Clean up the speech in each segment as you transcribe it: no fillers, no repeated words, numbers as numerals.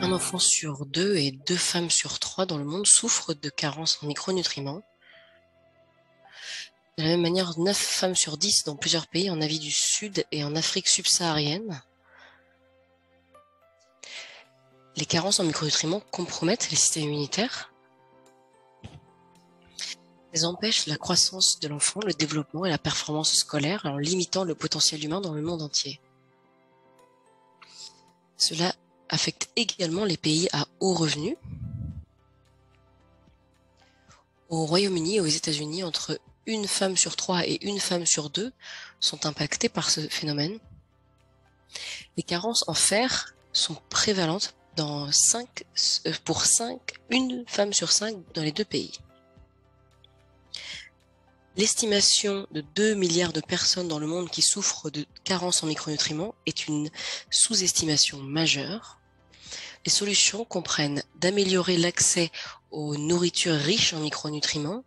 Un enfant sur deux et 2 femmes sur 3 dans le monde souffrent de carences en micronutriments. De la même manière, 9 femmes sur 10 dans plusieurs pays en Asie du Sud et en Afrique subsaharienne. Les carences en micronutriments compromettent les systèmes immunitaires. Elles empêchent la croissance de l'enfant, le développement et la performance scolaire en limitant le potentiel humain dans le monde entier. Cela affecte également les pays à haut revenu. Au Royaume-Uni et aux États-Unis, entre 1 femme sur 3 et 1 femme sur 2 sont impactées par ce phénomène. Les carences en fer sont prévalentes dans 1 femme sur 5 dans les 2 pays. L'estimation de 2 milliards de personnes dans le monde qui souffrent de carences en micronutriments est une sous-estimation majeure. Les solutions comprennent d'améliorer l'accès aux nourritures riches en micronutriments,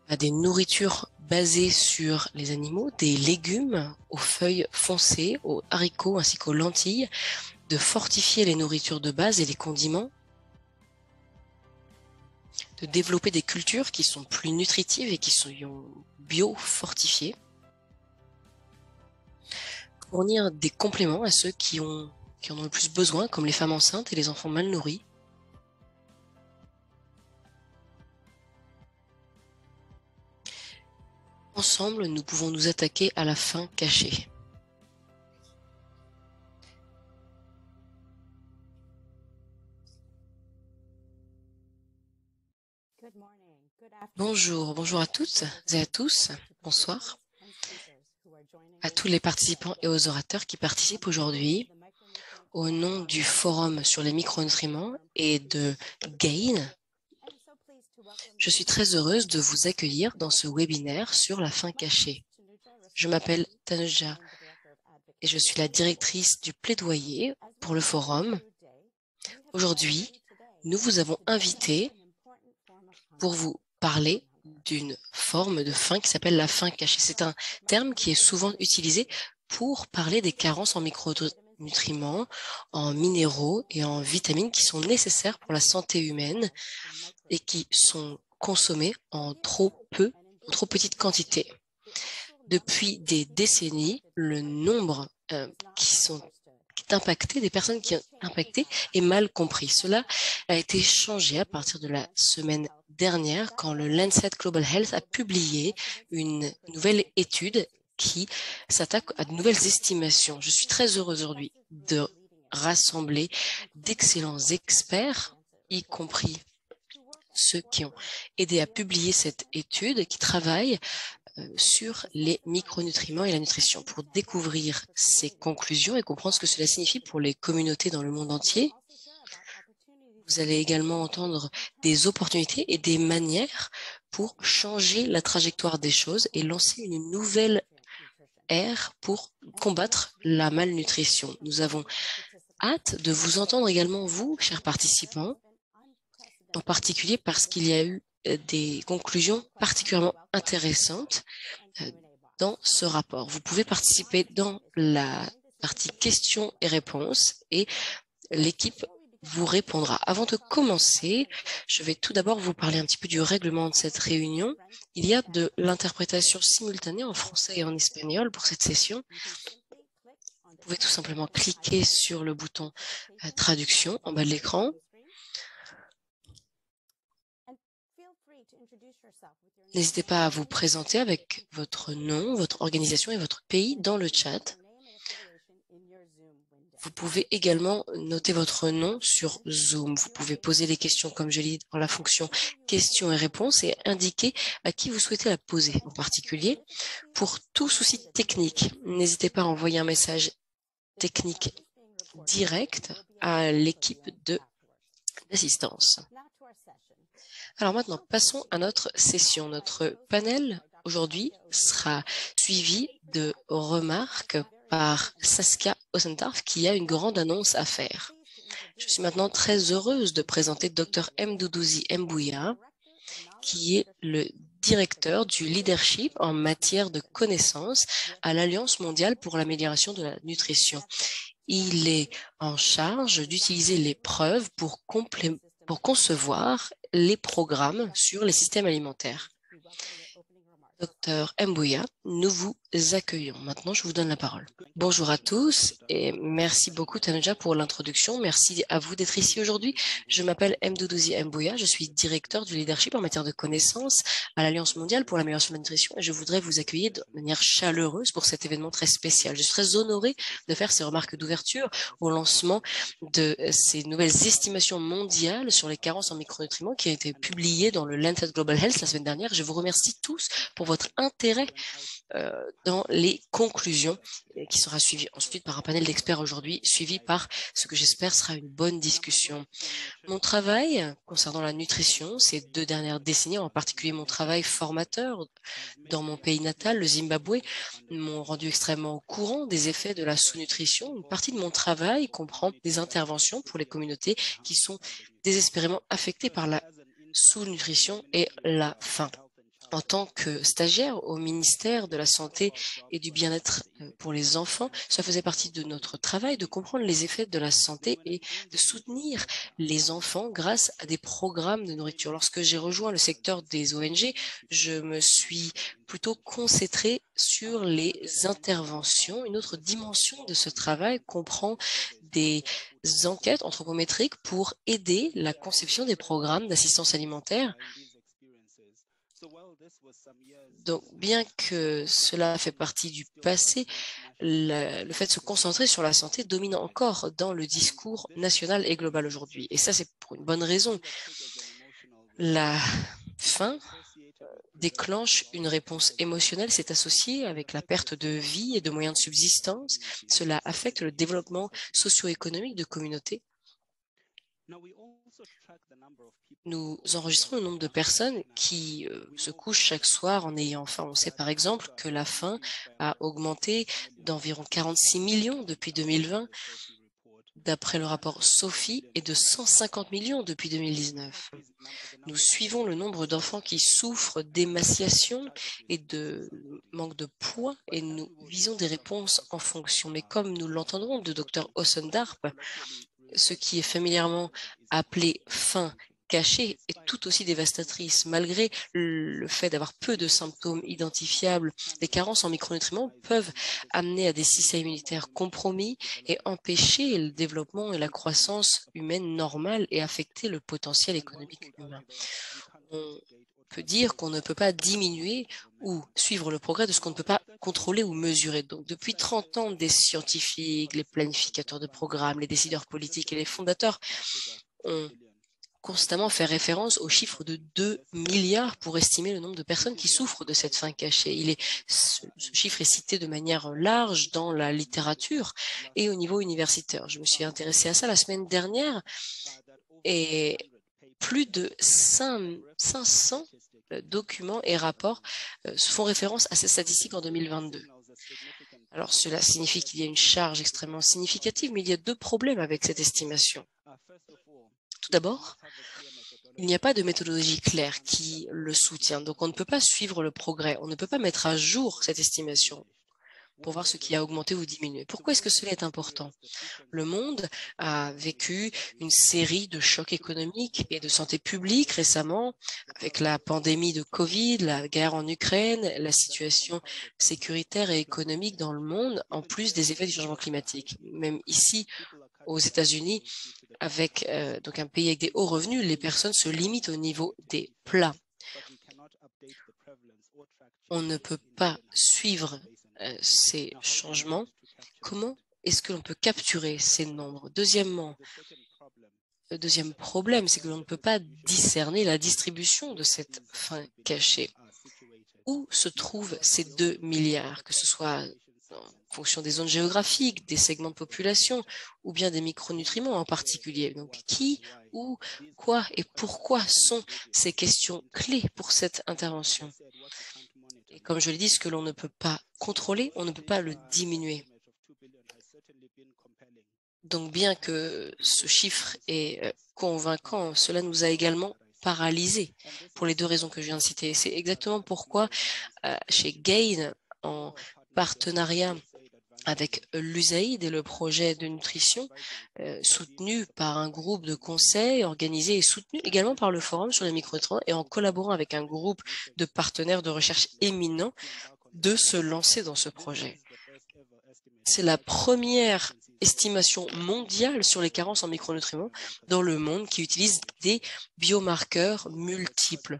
à des nourritures basées sur les animaux, des légumes aux feuilles foncées, aux haricots ainsi qu'aux lentilles, de fortifier les nourritures de base et les condiments, de développer des cultures qui sont plus nutritives et qui sont bio-fortifiées, fournir des compléments à ceux qui en ont le plus besoin, comme les femmes enceintes et les enfants mal nourris. Ensemble, nous pouvons nous attaquer à la faim cachée. Bonjour à toutes et à tous, bonsoir, à tous les participants et aux orateurs qui participent aujourd'hui au nom du Forum sur les micronutriments et de GAIN. Je suis très heureuse de vous accueillir dans ce webinaire sur la faim cachée. Je m'appelle Tanuja et je suis la directrice du plaidoyer pour le forum. Aujourd'hui, nous vous avons invité pour vous parler d'une forme de faim qui s'appelle la faim cachée. C'est un terme qui est souvent utilisé pour parler des carences en micronutriments, en minéraux et en vitamines qui sont nécessaires pour la santé humaine et qui sont consommés en trop petite quantité. Depuis des décennies, le nombre des personnes qui sont impactées est mal compris. Cela a été changé à partir de la semaine dernière quand le Lancet Global Health a publié une nouvelle étude qui s'attaque à de nouvelles estimations. Je suis très heureuse aujourd'hui de rassembler d'excellents experts, y compris ceux qui ont aidé à publier cette étude, qui travaillent sur les micronutriments et la nutrition pour découvrir ces conclusions et comprendre ce que cela signifie pour les communautés dans le monde entier. Vous allez également entendre des opportunités et des manières pour changer la trajectoire des choses et lancer une nouvelle ère pour combattre la malnutrition. Nous avons hâte de vous entendre également, vous, chers participants, en particulier parce qu'il y a eu des conclusions particulièrement intéressantes dans ce rapport. Vous pouvez participer dans la partie questions et réponses et l'équipe vous répondra. Avant de commencer, je vais tout d'abord vous parler un petit peu du règlement de cette réunion. Il y a de l'interprétation simultanée en français et en espagnol pour cette session. Vous pouvez tout simplement cliquer sur le bouton traduction en bas de l'écran. N'hésitez pas à vous présenter avec votre nom, votre organisation et votre pays dans le chat. Vous pouvez également noter votre nom sur Zoom. Vous pouvez poser les questions, comme je l'ai dit, dans la fonction questions et réponses et indiquer à qui vous souhaitez la poser en particulier. Pour tout souci technique, n'hésitez pas à envoyer un message technique direct à l'équipe d'assistance. Alors maintenant, passons à notre session. Notre panel aujourd'hui sera suivi de remarques par Saskia Osentarf qui a une grande annonce à faire. Je suis maintenant très heureuse de présenter Dr Mduduzi Mbouya, qui est le directeur du leadership en matière de connaissances à l'Alliance mondiale pour l'amélioration de la nutrition. Il est en charge d'utiliser les preuves pour concevoir les programmes sur les systèmes alimentaires. Docteur Mbouya, nous vous accueillons. Maintenant, je vous donne la parole. Bonjour à tous et merci beaucoup Tanoja pour l'introduction. Merci à vous d'être ici aujourd'hui. Je m'appelle Mdoudouzi Mbouya, je suis directeur du leadership en matière de connaissances à l'Alliance mondiale pour l'amélioration de la nutrition et je voudrais vous accueillir de manière chaleureuse pour cet événement très spécial. Je suis très honorée de faire ces remarques d'ouverture au lancement de ces nouvelles estimations mondiales sur les carences en micronutriments qui ont été publiées dans le Lancet Global Health la semaine dernière. Je vous remercie tous pour votre intérêt dans les conclusions qui sera suivi ensuite par un panel d'experts aujourd'hui, suivi par ce que j'espère sera une bonne discussion. Mon travail concernant la nutrition, ces 2 dernières décennies, en particulier mon travail formateur dans mon pays natal, le Zimbabwe, m'ont rendu extrêmement au courant des effets de la sous-nutrition. Une partie de mon travail comprend des interventions pour les communautés qui sont désespérément affectées par la sous-nutrition et la faim. En tant que stagiaire au ministère de la Santé et du Bien-être pour les enfants, ça faisait partie de notre travail de comprendre les effets de la santé et de soutenir les enfants grâce à des programmes de nourriture. Lorsque j'ai rejoint le secteur des ONG, je me suis plutôt concentrée sur les interventions. Une autre dimension de ce travail comprend des enquêtes anthropométriques pour aider la conception des programmes d'assistance alimentaire. Donc, bien que cela fait partie du passé, le fait de se concentrer sur la santé domine encore dans le discours national et global aujourd'hui. Et ça, c'est pour une bonne raison. La faim déclenche une réponse émotionnelle, c'est associé avec la perte de vie et de moyens de subsistance. Cela affecte le développement socio-économique de communautés. Nous enregistrons le nombre de personnes qui se couchent chaque soir en ayant faim. On sait par exemple que la faim a augmenté d'environ 46 millions depuis 2020, d'après le rapport SOPHI, et de 150 millions depuis 2019. Nous suivons le nombre d'enfants qui souffrent d'émaciation et de manque de poids et nous visons des réponses en fonction. Mais comme nous l'entendrons de Dr. Ossendarp, ce qui est familièrement appelé faim cachée est tout aussi dévastatrice. Malgré le fait d'avoir peu de symptômes identifiables, les carences en micronutriments peuvent amener à des systèmes immunitaires compromis et empêcher le développement et la croissance humaine normale et affecter le potentiel économique humain. On peut dire qu'on ne peut pas diminuer ou suivre le progrès de ce qu'on ne peut pas contrôler ou mesurer. Donc, depuis 30 ans, des scientifiques, les planificateurs de programmes, les décideurs politiques et les fondateurs ont constamment fait référence au chiffre de 2 milliards pour estimer le nombre de personnes qui souffrent de cette faim cachée. Ce chiffre est cité de manière large dans la littérature et au niveau universitaire. Je me suis intéressée à ça la semaine dernière et plus de 500 documents et rapports se font référence à ces statistiques en 2022. Alors, cela signifie qu'il y a une charge extrêmement significative, mais il y a 2 problèmes avec cette estimation. Tout d'abord, il n'y a pas de méthodologie claire qui le soutient, donc on ne peut pas suivre le progrès, on ne peut pas mettre à jour cette estimation pour voir ce qui a augmenté ou diminué. Pourquoi est-ce que cela est important? Le monde a vécu une série de chocs économiques et de santé publique récemment, avec la pandémie de Covid, la guerre en Ukraine, la situation sécuritaire et économique dans le monde, en plus des effets du changement climatique. Même ici, aux États-Unis, avec donc un pays avec des hauts revenus, les personnes se limitent au niveau des plats. On ne peut pas suivre ces changements. Comment est-ce que l'on peut capturer ces nombres? Deuxièmement, le deuxième problème, c'est que l'on ne peut pas discerner la distribution de cette faim cachée. Où se trouvent ces 2 milliards, que ce soit en fonction des zones géographiques, des segments de population ou bien des micronutriments en particulier? Donc, qui, où, quoi et pourquoi sont ces questions clés pour cette intervention? Et comme je l'ai dit, ce que l'on ne peut pas contrôler, on ne peut pas le diminuer. Donc, bien que ce chiffre est convaincant, cela nous a également paralysés pour les 2 raisons que je viens de citer. C'est exactement pourquoi chez Gain, en partenariat avec l'USAID et le projet de nutrition soutenu par un groupe de conseil organisé et soutenu également par le Forum sur les micronutriments et en collaborant avec un groupe de partenaires de recherche éminents de se lancer dans ce projet. C'est la première estimation mondiale sur les carences en micronutriments dans le monde qui utilise des biomarqueurs multiples.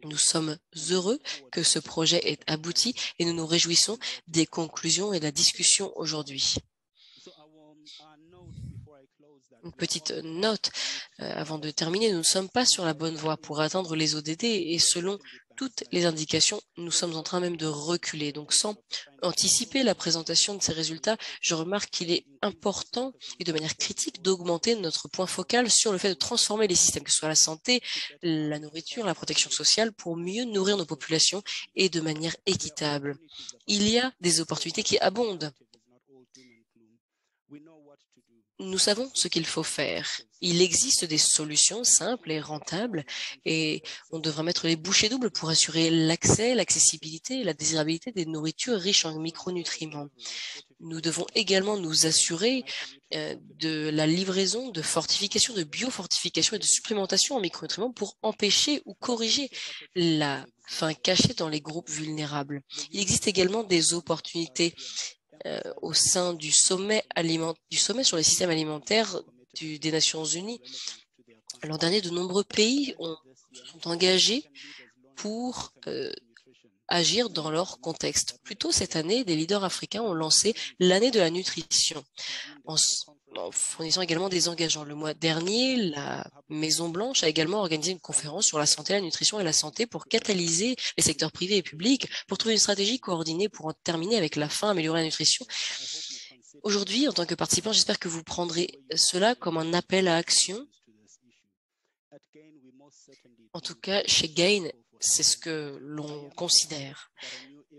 Nous sommes heureux que ce projet ait abouti et nous nous réjouissons des conclusions et de la discussion aujourd'hui. Une petite note avant de terminer, nous ne sommes pas sur la bonne voie pour atteindre les ODD et selon toutes les indications, nous sommes en train même de reculer. Donc, sans anticiper la présentation de ces résultats, je remarque qu'il est important et de manière critique d'augmenter notre point focal sur le fait de transformer les systèmes, que ce soit la santé, la nourriture, la protection sociale, pour mieux nourrir nos populations et de manière équitable. Il y a des opportunités qui abondent. Nous savons ce qu'il faut faire. Il existe des solutions simples et rentables et on devra mettre les bouchées doubles pour assurer l'accès, l'accessibilité et la désirabilité des nourritures riches en micronutriments. Nous devons également nous assurer de la livraison de fortification, de biofortification et de supplémentation en micronutriments pour empêcher ou corriger la faim cachée dans les groupes vulnérables. Il existe également des opportunités au sein du sommet sur les systèmes alimentaires des Nations Unies. L'an dernier, de nombreux pays sont engagés pour agir dans leur contexte. Plus tôt cette année, des leaders africains ont lancé l'année de la nutrition en fournissant également des engagements. Le mois dernier, la Maison-Blanche a également organisé une conférence sur la santé, la nutrition et la santé pour catalyser les secteurs privés et publics, pour trouver une stratégie coordonnée pour en terminer avec la faim, améliorer la nutrition. Aujourd'hui, en tant que participant, j'espère que vous prendrez cela comme un appel à action. En tout cas, chez Gain, c'est ce que l'on considère.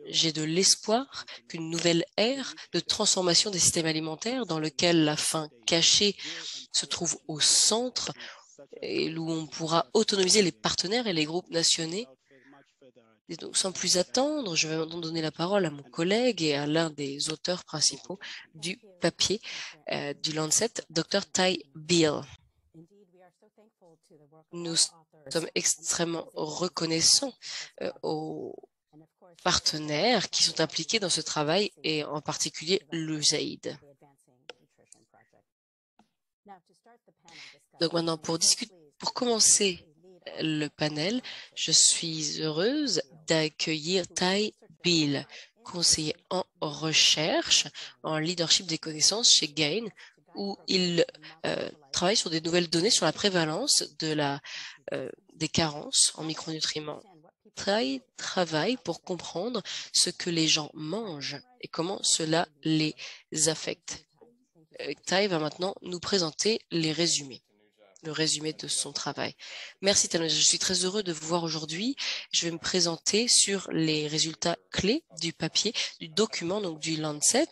J'ai de l'espoir qu'une nouvelle ère de transformation des systèmes alimentaires dans lequel la faim cachée se trouve au centre et où on pourra autonomiser les partenaires et les groupes nationaux. Et donc, sans plus attendre, je vais maintenant donner la parole à mon collègue et à l'un des auteurs principaux du papier du Lancet, Dr. Ty Beal. Nous sommes extrêmement reconnaissants aux partenaires qui sont impliqués dans ce travail et en particulier l'USAID. Donc maintenant, pour commencer le panel, je suis heureuse d'accueillir Ty Beal, conseiller en recherche, en leadership des connaissances chez Gain, où il travaille sur des nouvelles données sur la prévalence des carences en micronutriments. Ty travaille pour comprendre ce que les gens mangent et comment cela les affecte. Ty va maintenant nous présenter le résumé de son travail. Merci Thanos, je suis très heureux de vous voir aujourd'hui. Je vais me présenter sur les résultats clés du papier, du document, donc du Lancet.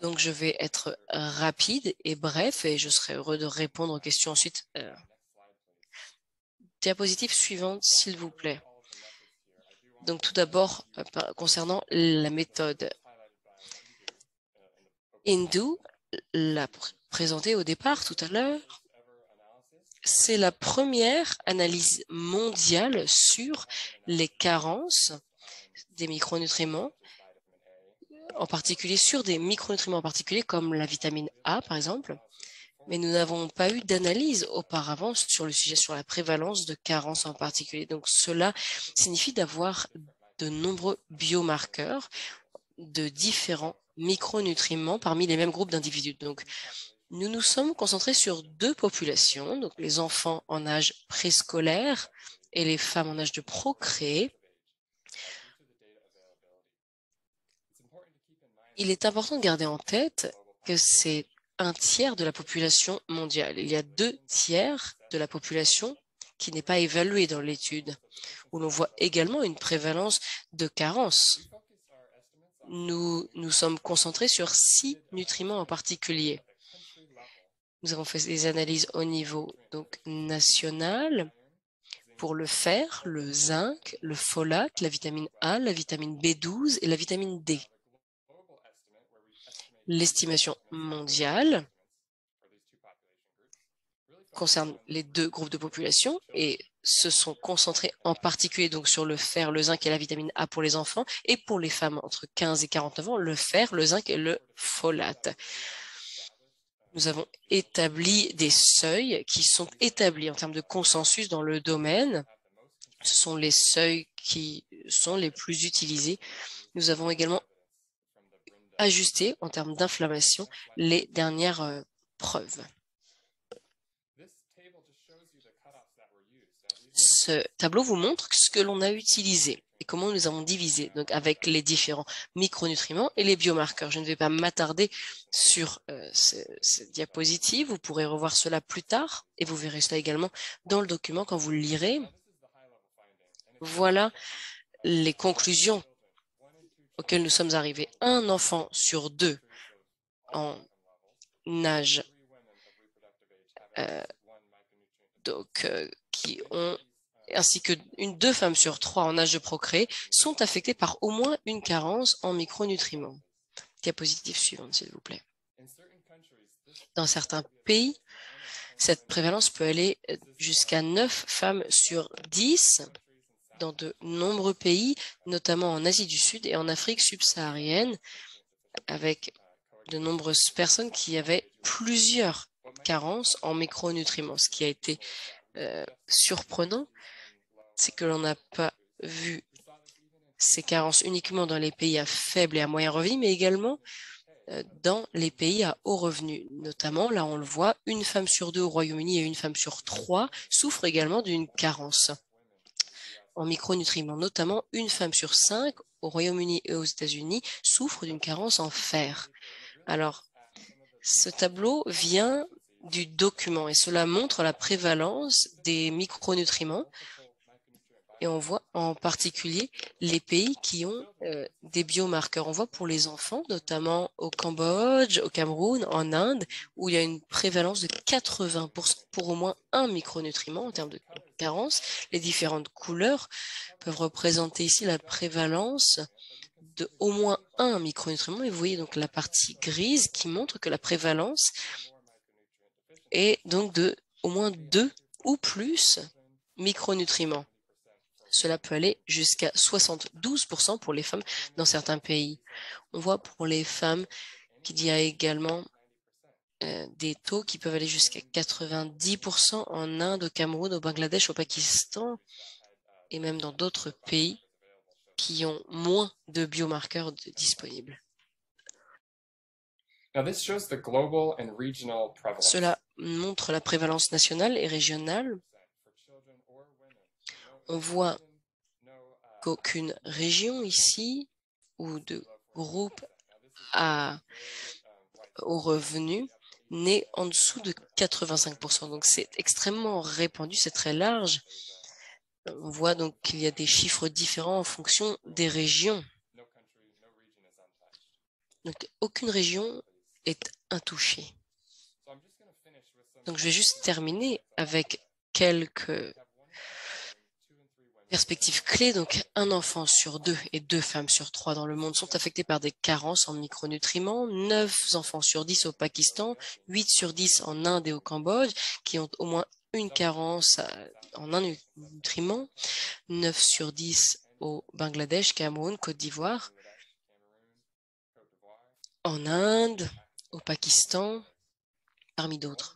Donc je vais être rapide et bref et je serai heureux de répondre aux questions ensuite. Diapositive suivante, s'il vous plaît. Donc tout d'abord, concernant la méthode. Indu l'a présenté au départ tout à l'heure. C'est la première analyse mondiale sur les carences des micronutriments, en particulier sur des micronutriments en particulier comme la vitamine A par exemple. Mais nous n'avons pas eu d'analyse auparavant sur le sujet, sur la prévalence de carences en particulier. Donc cela signifie d'avoir de nombreux biomarqueurs de différents micronutriments parmi les mêmes groupes d'individus. Donc, nous nous sommes concentrés sur deux populations, donc les enfants en âge préscolaire et les femmes en âge de procréer. Il est important de garder en tête que c'est un tiers de la population mondiale. Il y a 2/3 de la population qui n'est pas évaluée dans l'étude, où l'on voit également une prévalence de carences. Nous nous sommes concentrés sur 6 nutriments en particulier. Nous avons fait des analyses au niveau donc national, pour le fer, le zinc, le folate, la vitamine A, la vitamine B12 et la vitamine D. L'estimation mondiale concerne les deux groupes de population et se sont concentrés en particulier donc sur le fer, le zinc et la vitamine A pour les enfants et pour les femmes entre 15 et 49 ans, le fer, le zinc et le folate. Nous avons établi des seuils qui sont établis en termes de consensus dans le domaine. Ce sont les seuils qui sont les plus utilisés. Nous avons également ajusté en termes d'inflammation les dernières preuves. Ce tableau vous montre ce que l'on a utilisé et comment nous avons divisé donc avec les différents micronutriments et les biomarqueurs. Je ne vais pas m'attarder sur cette diapositive. Vous pourrez revoir cela plus tard et vous verrez cela également dans le document quand vous le lirez. Voilà les conclusions auxquelles nous sommes arrivés. Un enfant sur deux en âge qui ont ainsi que deux femmes sur trois en âge de procréer sont affectées par au moins une carence en micronutriments. Diapositive suivante, s'il vous plaît. Dans certains pays, cette prévalence peut aller jusqu'à 9 femmes sur 10 dans de nombreux pays, notamment en Asie du Sud et en Afrique subsaharienne, avec de nombreuses personnes qui avaient plusieurs carences en micronutriments. Ce qui a été surprenant, c'est que l'on n'a pas vu ces carences uniquement dans les pays à faible et à moyen revenu, mais également dans les pays à haut revenu. Notamment, là on le voit, une femme sur deux au Royaume-Uni et une femme sur trois souffrent également d'une carence en micronutriments. Notamment, une femme sur 5 au Royaume-Uni et aux États-Unis souffre d'une carence en fer. Alors, ce tableau vient du document et cela montre la prévalence des micronutriments et on voit en particulier les pays qui ont des biomarqueurs. On voit pour les enfants, notamment au Cambodge, au Cameroun, en Inde, où il y a une prévalence de 80% pour au moins un micronutriment en termes de carence. Les différentes couleurs peuvent représenter ici la prévalence de au moins un micronutriment. Et vous voyez donc la partie grise qui montre que la prévalence est donc de au moins 2 ou plus micronutriments. Cela peut aller jusqu'à 72% pour les femmes dans certains pays. On voit pour les femmes qu'il y a également des taux qui peuvent aller jusqu'à 90% en Inde, au Cameroun, au Bangladesh, au Pakistan et même dans d'autres pays qui ont moins de biomarqueurs disponibles. Cela montre la prévalence nationale et régionale. On voit qu'aucune région ici ou de groupe au revenu n'est en dessous de 85%. Donc c'est extrêmement répandu, c'est très large. On voit donc qu'il y a des chiffres différents en fonction des régions. Donc aucune région est intouchée. Donc je vais juste terminer avec quelques perspectives clés. Donc, un enfant sur deux et 2 femmes sur 3 dans le monde sont affectés par des carences en micronutriments. 9 enfants sur 10 au Pakistan, 8 sur 10 en Inde et au Cambodge, qui ont au moins une carence en un nutriment. 9 sur 10 au Bangladesh, Cameroun, Côte d'Ivoire, en Inde, au Pakistan, parmi d'autres.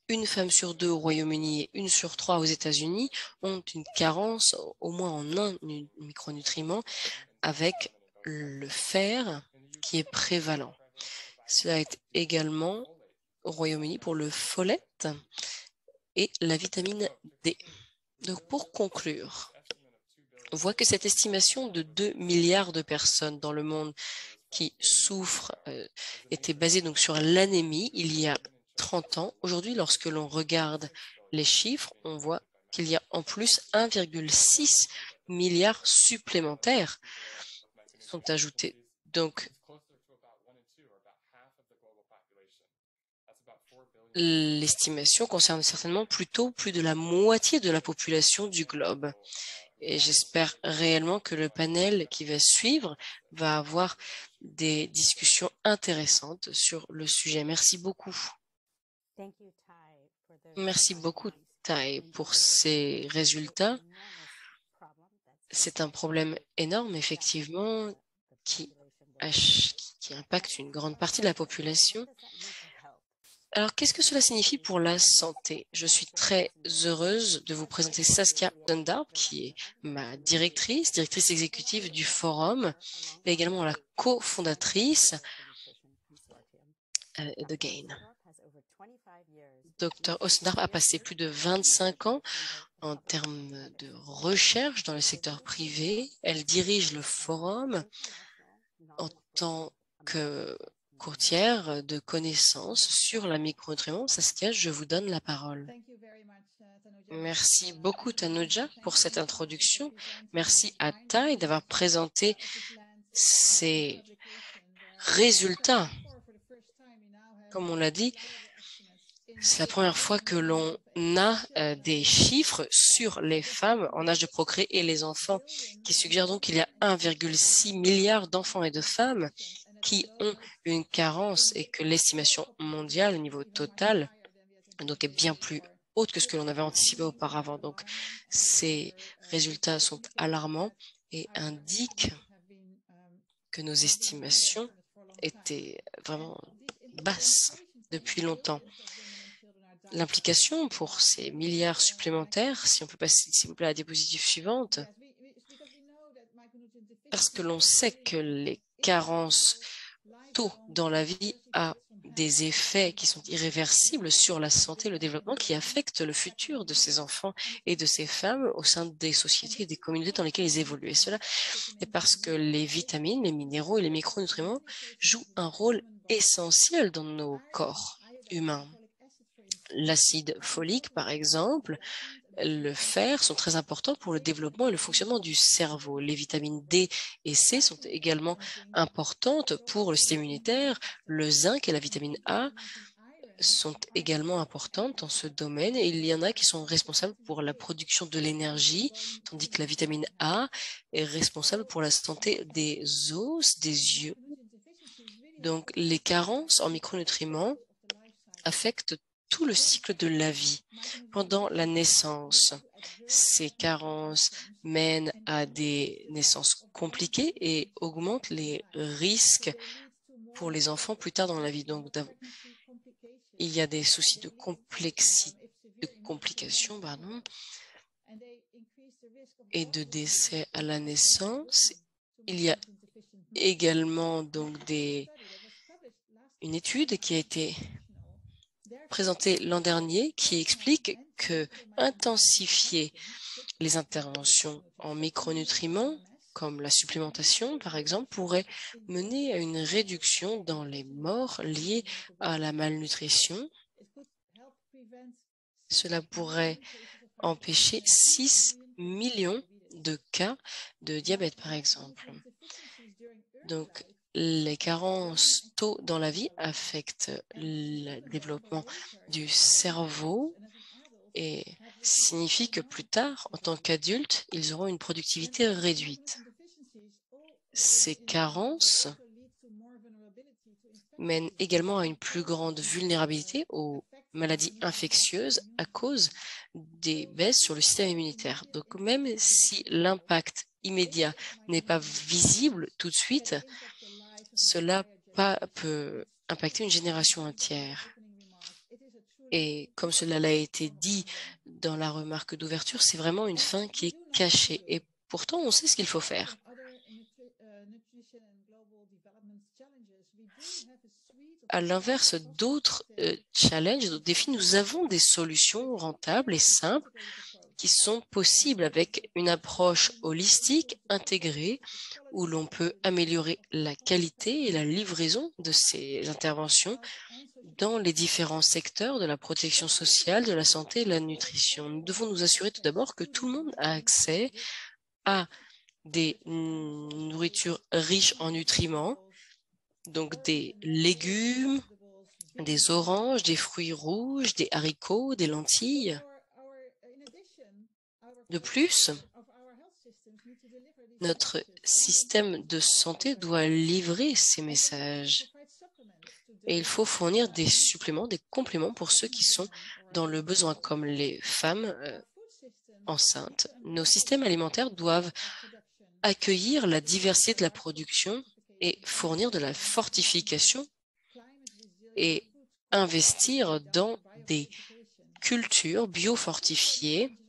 Une femme sur 2 au Royaume-Uni et une sur 3 aux États-Unis ont une carence au moins en un micronutriment avec le fer qui est prévalent. Cela est également au Royaume-Uni pour le folate et la vitamine D. Donc pour conclure, on voit que cette estimation de 2 milliards de personnes dans le monde qui souffrent était basée donc sur l'anémie il y a 30 ans. Aujourd'hui, lorsque l'on regarde les chiffres, on voit qu'il y a en plus 1,6 milliard supplémentaires sont ajoutés. Donc, l'estimation concerne certainement plutôt plus de la moitié de la population du globe. Et j'espère réellement que le panel qui va suivre va avoir des discussions intéressantes sur le sujet. Merci beaucoup. Merci beaucoup, Tai, pour ces résultats. C'est un problème énorme, effectivement, qui impacte une grande partie de la population. Alors, qu'est-ce que cela signifie pour la santé? Je suis très heureuse de vous présenter Saskia Dundar, qui est ma directrice exécutive du forum, et également la cofondatrice de GAIN. Dr. Osndarp a passé plus de 25 ans en termes de recherche dans le secteur privé. Elle dirige le forum en tant que courtière de connaissances sur la micronutriments. Saskia, je vous donne la parole. Merci beaucoup, Tanuja, pour cette introduction. Merci à Tai d'avoir présenté ces résultats. Comme on l'a dit, c'est la première fois que l'on a des chiffres sur les femmes en âge de procréer et les enfants, qui suggèrent donc qu'il y a 1,6 milliard d'enfants et de femmes qui ont une carence et que l'estimation mondiale au niveau total donc, est bien plus haute que ce que l'on avait anticipé auparavant. Donc, ces résultats sont alarmants et indiquent que nos estimations étaient vraiment basses depuis longtemps. L'implication pour ces milliards supplémentaires, si on peut passer, s'il vous plaît, à la diapositive suivante, parce que l'on sait que les carences tôt dans la vie a des effets qui sont irréversibles sur la santé et le développement qui affectent le futur de ces enfants et de ces femmes au sein des sociétés et des communautés dans lesquelles ils évoluent. Et cela est parce que les vitamines, les minéraux et les micronutriments jouent un rôle essentiel dans nos corps humains. L'acide folique, par exemple, le fer sont très importants pour le développement et le fonctionnement du cerveau. Les vitamines D et C sont également importantes pour le système immunitaire. Le zinc et la vitamine A sont également importantes dans ce domaine et il y en a qui sont responsables pour la production de l'énergie, tandis que la vitamine A est responsable pour la santé des os, des yeux. Donc, les carences en micronutriments affectent tout le cycle de la vie. Pendant la naissance, ces carences mènent à des naissances compliquées et augmentent les risques pour les enfants plus tard dans la vie. Donc, il y a des soucis de complications, et de décès à la naissance. Il y a également donc une étude qui a été présentée l'an dernier qui explique que intensifier les interventions en micronutriments, comme la supplémentation par exemple, pourrait mener à une réduction dans les morts liées à la malnutrition. Cela pourrait empêcher 6 millions de cas de diabète, par exemple. Donc, les carences tôt dans la vie affectent le développement du cerveau et signifie que plus tard, en tant qu'adultes, ils auront une productivité réduite. Ces carences mènent également à une plus grande vulnérabilité aux maladies infectieuses à cause des baisses sur le système immunitaire. Donc, même si l'impact immédiat n'est pas visible tout de suite, cela peut impacter une génération entière. Et comme cela l'a été dit dans la remarque d'ouverture, c'est vraiment une fin qui est cachée. Et pourtant, on sait ce qu'il faut faire. À l'inverse d'autres challenges, d'autres défis, nous avons des solutions rentables et simples qui sont possibles avec une approche holistique, intégrée, où l'on peut améliorer la qualité et la livraison de ces interventions dans les différents secteurs de la protection sociale, de la santé et de la nutrition. Nous devons nous assurer tout d'abord que tout le monde a accès à des nourritures riches en nutriments, donc des légumes, des oranges, des fruits rouges, des haricots, des lentilles. De plus, notre système de santé doit livrer ces messages. Et il faut fournir des suppléments, des compléments pour ceux qui sont dans le besoin, comme les femmes enceintes. Nos systèmes alimentaires doivent accueillir la diversité de la production et fournir de la fortification et investir dans des cultures biofortifiées.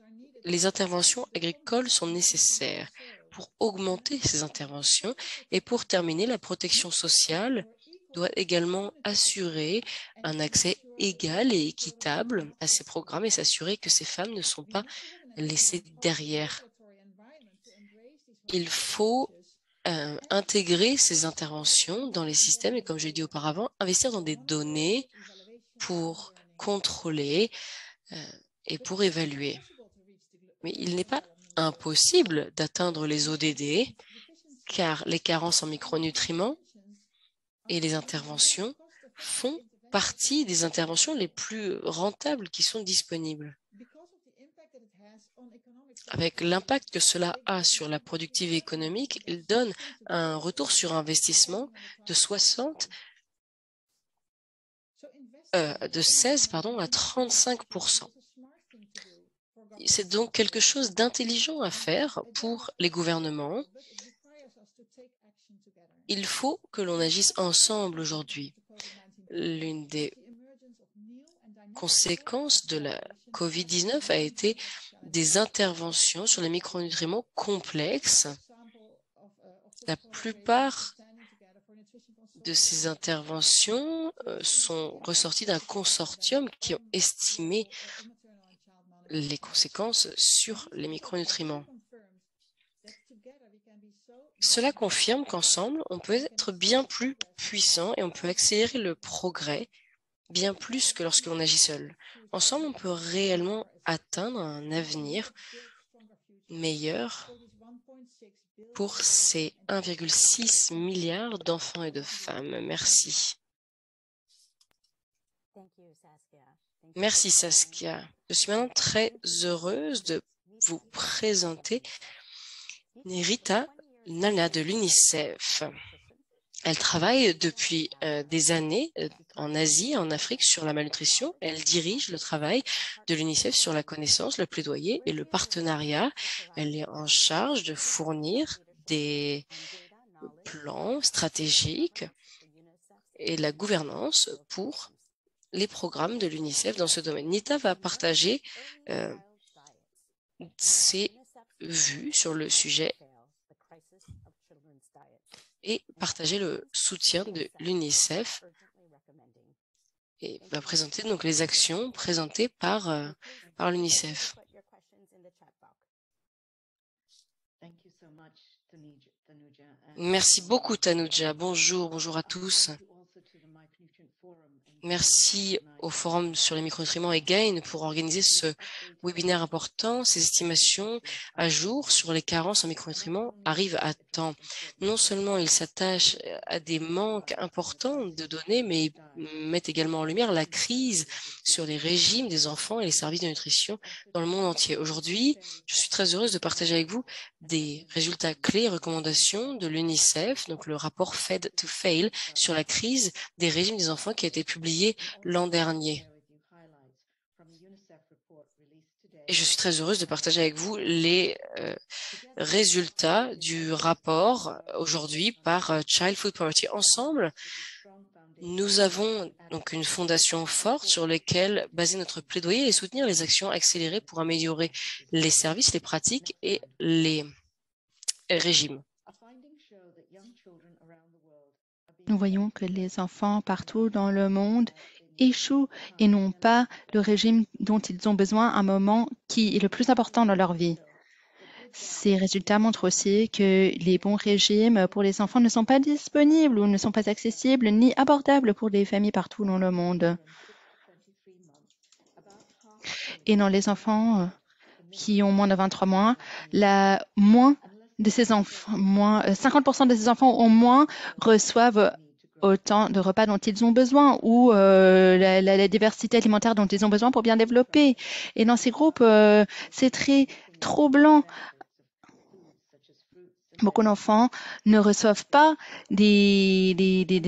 Les interventions agricoles sont nécessaires pour augmenter ces interventions et pour terminer, la protection sociale doit également assurer un accès égal et équitable à ces programmes et s'assurer que ces femmes ne sont pas laissées derrière. Il faut intégrer ces interventions dans les systèmes et, comme je l'ai dit auparavant, investir dans des données pour contrôler et pour évaluer. Mais il n'est pas impossible d'atteindre les ODD car les carences en micronutriments et les interventions font partie des interventions les plus rentables qui sont disponibles. Avec l'impact que cela a sur la productivité économique, il donne un retour sur investissement de 16 à 35%. C'est donc quelque chose d'intelligent à faire pour les gouvernements. Il faut que l'on agisse ensemble aujourd'hui. L'une des conséquences de la COVID-19 a été des interventions sur les micronutriments complexes. La plupart de ces interventions sont ressorties d'un consortium qui ont estimé les conséquences sur les micronutriments. Cela confirme qu'ensemble, on peut être bien plus puissant et on peut accélérer le progrès bien plus que lorsque l'on agit seul. Ensemble, on peut réellement atteindre un avenir meilleur pour ces 1,6 milliard d'enfants et de femmes. Merci. Merci Saskia. Je suis maintenant très heureuse de vous présenter Rita Nana de l'UNICEF. Elle travaille depuis des années en Asie et en Afrique sur la malnutrition. Elle dirige le travail de l'UNICEF sur la connaissance, le plaidoyer et le partenariat. Elle est en charge de fournir des plans stratégiques et la gouvernance pour les programmes de l'UNICEF dans ce domaine. Nita va partager ses vues sur le sujet et partager le soutien de l'UNICEF et va présenter donc les actions présentées par l'UNICEF. Merci beaucoup Tanuja. Bonjour à tous. Merci au Forum sur les micronutriments et GAIN pour organiser ce webinaire important. Ces estimations à jour sur les carences en micronutriments arrivent à temps. Non seulement ils s'attachent à des manques importants de données, mais ils mettent également en lumière la crise sur les régimes des enfants et les services de nutrition dans le monde entier. Aujourd'hui, je suis très heureuse de partager avec vous des résultats clés et recommandations de l'UNICEF, donc le rapport Fed to Fail sur la crise des régimes des enfants qui a été publié l'an dernier. Et je suis très heureuse de partager avec vous les résultats du rapport aujourd'hui par Child Food Poverty. Ensemble, nous avons donc une fondation forte sur laquelle baser notre plaidoyer et soutenir les actions accélérées pour améliorer les services, les pratiques et les régimes. Nous voyons que les enfants partout dans le monde échouent et n'ont pas le régime dont ils ont besoin à un moment qui est le plus important dans leur vie. Ces résultats montrent aussi que les bons régimes pour les enfants ne sont pas disponibles ou ne sont pas accessibles ni abordables pour les familles partout dans le monde. Et dans les enfants qui ont moins de 23 mois, 50% de ces enfants au moins reçoivent autant de repas dont ils ont besoin ou la diversité alimentaire dont ils ont besoin pour bien développer. Et dans ces groupes, c'est très troublant. Beaucoup d'enfants ne reçoivent pas des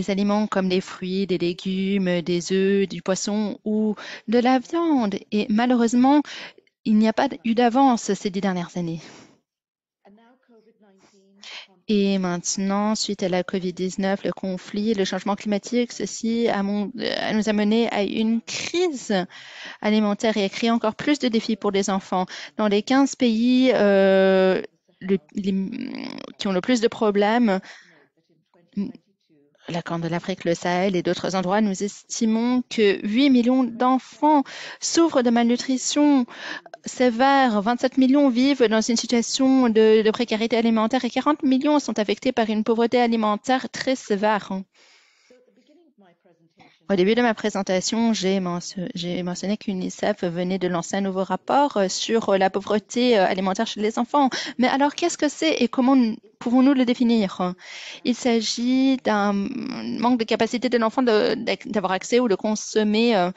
aliments comme des fruits, des légumes, des œufs, du poisson ou de la viande. Et malheureusement, il n'y a pas eu d'avance ces 10 dernières années. Et maintenant, suite à la COVID-19, le conflit, le changement climatique, ceci nous a mené à une crise alimentaire et a créé encore plus de défis pour les enfants. Dans les 15 pays qui ont le plus de problèmes, la Corne de l'Afrique, le Sahel et d'autres endroits, nous estimons que 8 millions d'enfants souffrent de malnutrition sévère. 27 millions vivent dans une situation de précarité alimentaire et 40 millions sont affectés par une pauvreté alimentaire très sévère. Au début de ma présentation, j'ai mentionné qu'UNICEF venait de lancer un nouveau rapport sur la pauvreté alimentaire chez les enfants. Mais alors, qu'est-ce que c'est et comment pouvons-nous le définir? Il s'agit d'un manque de capacité de l'enfant d'avoir accès ou de consommer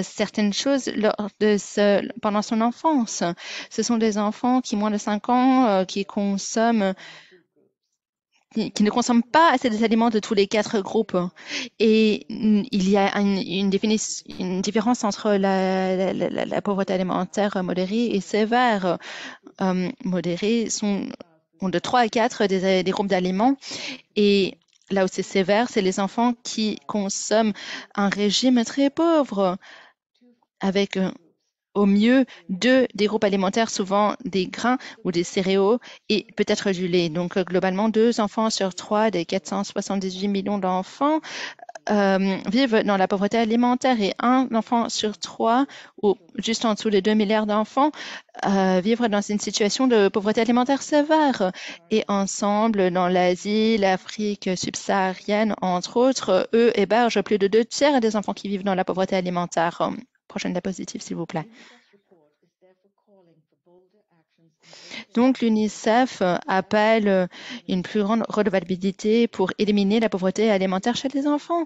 certaines choses pendant son enfance. Ce sont des enfants qui, moins de 5 ans, qui ne consomment pas assez des aliments de tous les 4 groupes. Et il y a une différence entre la pauvreté alimentaire modérée et sévère. Modérés ont de 3 à 4 des groupes d'aliments. Et là où c'est sévère, c'est les enfants qui consomment un régime très pauvre, avec au mieux des groupes alimentaires, souvent des grains ou des céréaux et peut-être du lait. Donc, globalement, 2 enfants sur 3 des 478 millions d'enfants vivent dans la pauvreté alimentaire et 1 enfant sur 3, ou juste en dessous des 2 milliards d'enfants, vivent dans une situation de pauvreté alimentaire sévère. Et ensemble, dans l'Asie, l'Afrique subsaharienne, entre autres, eux hébergent plus de 2 tiers des enfants qui vivent dans la pauvreté alimentaire. Prochaine diapositive, s'il vous plaît. Donc, l'UNICEF appelle une plus grande redevabilité pour éliminer la pauvreté alimentaire chez les enfants.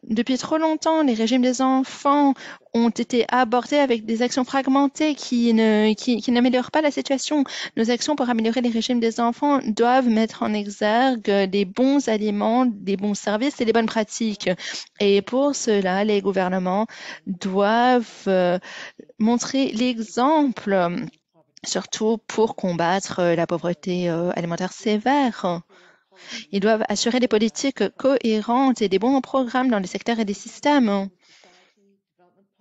Depuis trop longtemps, les régimes des enfants ont été abordés avec des actions fragmentées qui n'améliorent pas la situation. Nos actions pour améliorer les régimes des enfants doivent mettre en exergue des bons aliments, des bons services et des bonnes pratiques. Et pour cela, les gouvernements doivent montrer l'exemple, surtout pour combattre la pauvreté alimentaire sévère. Ils doivent assurer des politiques cohérentes et des bons programmes dans les secteurs et les systèmes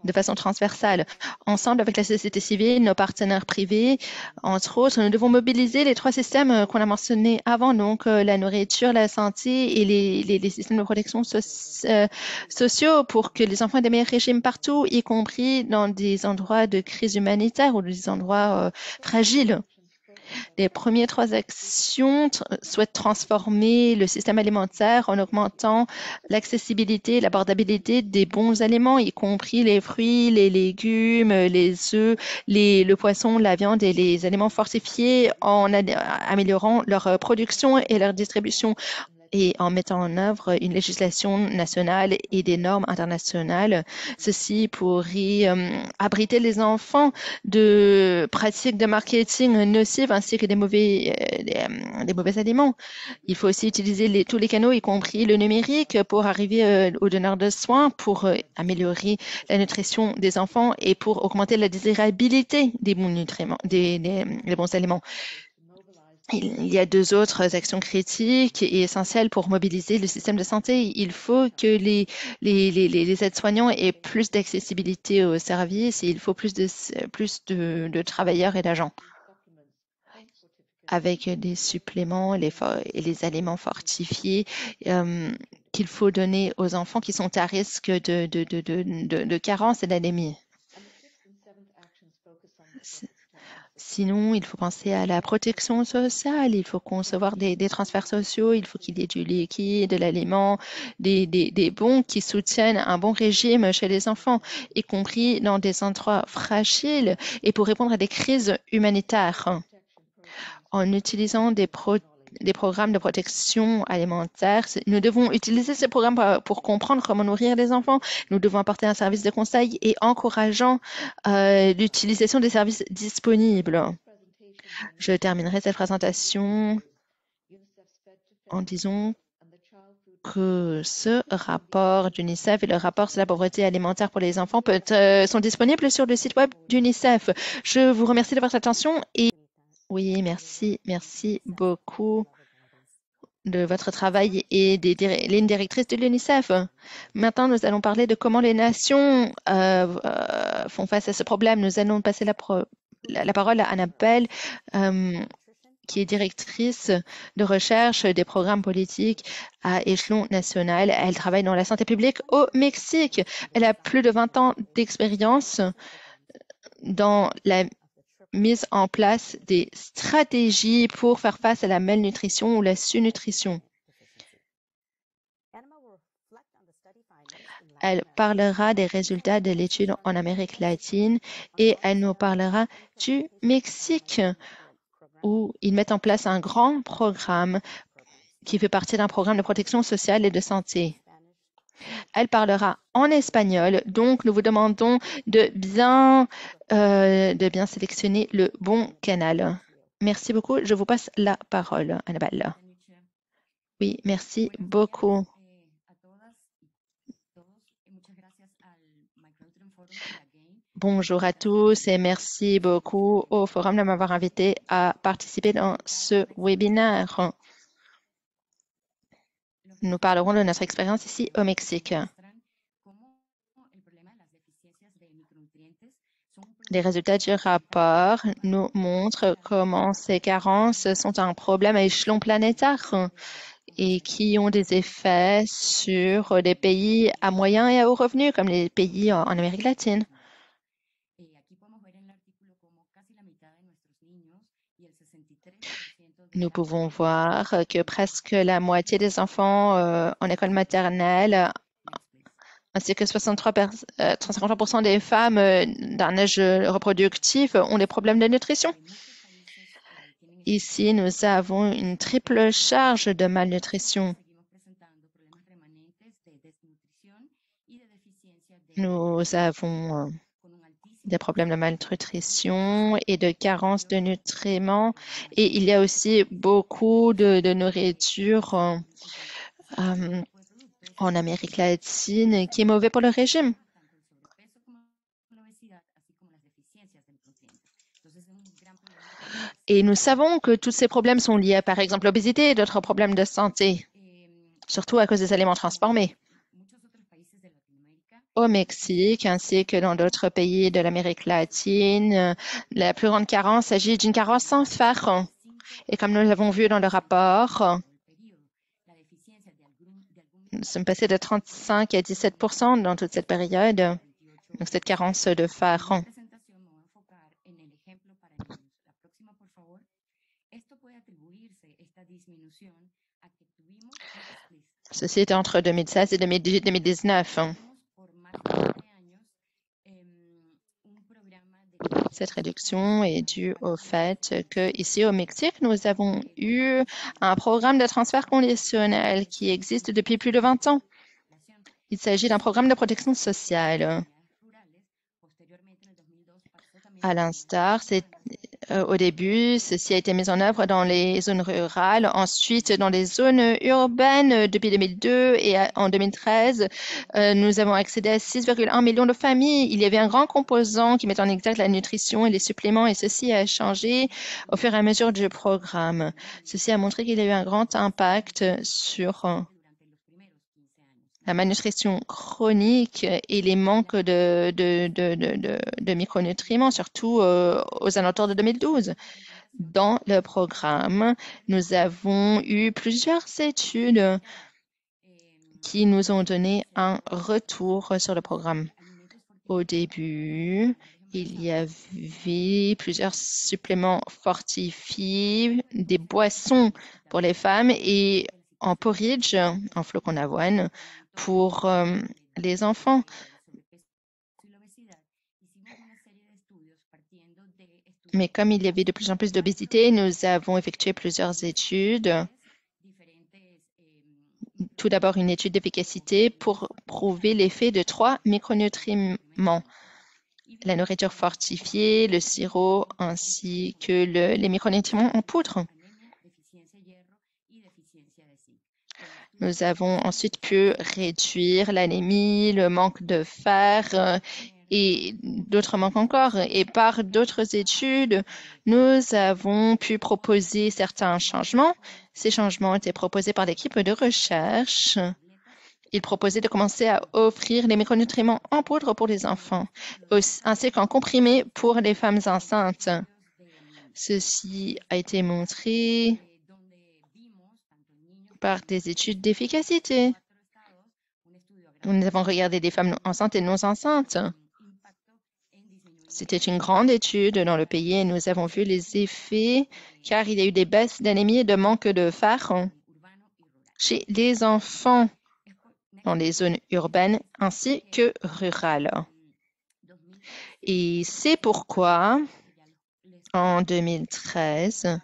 de façon transversale. Ensemble avec la société civile, nos partenaires privés, entre autres, nous devons mobiliser les 3 systèmes qu'on a mentionnés avant, donc la nourriture, la santé et les systèmes de protection sociaux pour que les enfants aient des meilleurs régimes partout, y compris dans des endroits de crise humanitaire ou des endroits fragiles. Les premières 3 actions souhaitent transformer le système alimentaire en augmentant l'accessibilité et l'abordabilité des bons aliments, y compris les fruits, les légumes, les œufs, le poisson, la viande et les aliments fortifiés, en améliorant leur production et leur distribution et en mettant en œuvre une législation nationale et des normes internationales. Ceci pourrait abriter les enfants de pratiques de marketing nocives ainsi que des mauvais aliments. Il faut aussi utiliser tous les canaux, y compris le numérique, pour arriver aux donneurs de soins, pour améliorer la nutrition des enfants et pour augmenter la désirabilité des bons nutriments, des bons aliments. Il y a 2 autres actions critiques et essentielles pour mobiliser le système de santé. Il faut que les aides-soignants aient plus d'accessibilité aux services et il faut plus de travailleurs et d'agents avec des suppléments et les aliments fortifiés qu'il faut donner aux enfants qui sont à risque de carence et d'anémie. Sinon, il faut penser à la protection sociale, il faut concevoir des transferts sociaux, il faut qu'il y ait du liquide, de l'aliment, des bons qui soutiennent un bon régime chez les enfants, y compris dans des endroits fragiles et pour répondre à des crises humanitaires. En utilisant des des programmes de protection alimentaire. Nous devons utiliser ces programmes pour comprendre comment nourrir les enfants. Nous devons apporter un service de conseil et encourageant l'utilisation des services disponibles. Je terminerai cette présentation en disant que ce rapport d'UNICEF et le rapport sur la pauvreté alimentaire pour les enfants sont disponibles sur le site web d'UNICEF. Je vous remercie de votre attention et oui, merci beaucoup de votre travail et des lignes directrices de l'UNICEF. Maintenant, nous allons parler de comment les nations font face à ce problème. Nous allons passer la parole à Annabelle, qui est directrice de recherche des programmes politiques à échelon national. Elle travaille dans la santé publique au Mexique. Elle a plus de 20 ans d'expérience dans la mise en place des stratégies pour faire face à la malnutrition ou la sous-nutrition. Elle parlera des résultats de l'étude en Amérique latine et elle nous parlera du Mexique, où ils mettent en place un grand programme qui fait partie d'un programme de protection sociale et de santé. Elle parlera en espagnol, donc nous vous demandons de bien sélectionner le bon canal. Merci beaucoup. Je vous passe la parole, Annabelle. Oui, merci beaucoup. Bonjour à tous et merci beaucoup au Forum de m'avoir invité à participer dans ce webinaire. Nous parlerons de notre expérience ici au Mexique. Les résultats du rapport nous montrent comment ces carences sont un problème à échelon planétaire et qui ont des effets sur des pays à moyen et à haut revenu, comme les pays en Amérique latine. Nous pouvons voir que presque la moitié des enfants en école maternelle, ainsi que 53% des femmes d'un âge reproductif ont des problèmes de nutrition. Ici, nous avons une triple charge de malnutrition. Nous avons des problèmes de malnutrition et de carence de nutriments. Et il y a aussi beaucoup de nourriture en Amérique latine qui est mauvais pour le régime. Et nous savons que tous ces problèmes sont liés à, par exemple, l'obésité et d'autres problèmes de santé, surtout à cause des aliments transformés. Au Mexique, ainsi que dans d'autres pays de l'Amérique latine, la plus grande carence s'agit d'une carence sans fer. Et comme nous l'avons vu dans le rapport, nous sommes passés de 35 à 17% dans toute cette période, donc cette carence de fer. Ceci était entre 2016 et 2018-2019. Cette réduction est due au fait qu'ici au Mexique, nous avons eu un programme de transfert conditionnel qui existe depuis plus de 20 ans. Il s'agit d'un programme de protection sociale. À l'instar, au début, ceci a été mis en œuvre dans les zones rurales, ensuite dans les zones urbaines depuis 2002 et en 2013, nous avons accédé à 6,1 millions de familles. Il y avait un grand composant qui met en exergue la nutrition et les suppléments et ceci a changé au fur et à mesure du programme. Ceci a montré qu'il y a eu un grand impact sur la malnutrition chronique et les manques de micronutriments, surtout aux alentours de 2012. Dans le programme, nous avons eu plusieurs études qui nous ont donné un retour sur le programme. Au début, il y avait plusieurs suppléments fortifiés, des boissons pour les femmes et en porridge, en flocons d'avoine, pour les enfants. Mais comme il y avait de plus en plus d'obésité, nous avons effectué plusieurs études. Tout d'abord, une étude d'efficacité pour prouver l'effet de 3 micronutriments: la nourriture fortifiée, le sirop, ainsi que les micronutriments en poudre. Nous avons ensuite pu réduire l'anémie, le manque de fer et d'autres manques encore. Et par d'autres études, nous avons pu proposer certains changements. Ces changements étaient proposés par l'équipe de recherche. Ils proposaient de commencer à offrir les micronutriments en poudre pour les enfants, ainsi qu'en comprimé pour les femmes enceintes. Ceci a été montré par des études d'efficacité. Nous avons regardé des femmes enceintes et non enceintes. C'était une grande étude dans le pays et nous avons vu les effets car il y a eu des baisses d'anémie et de manque de fer chez les enfants dans les zones urbaines ainsi que rurales. Et c'est pourquoi, en 2013,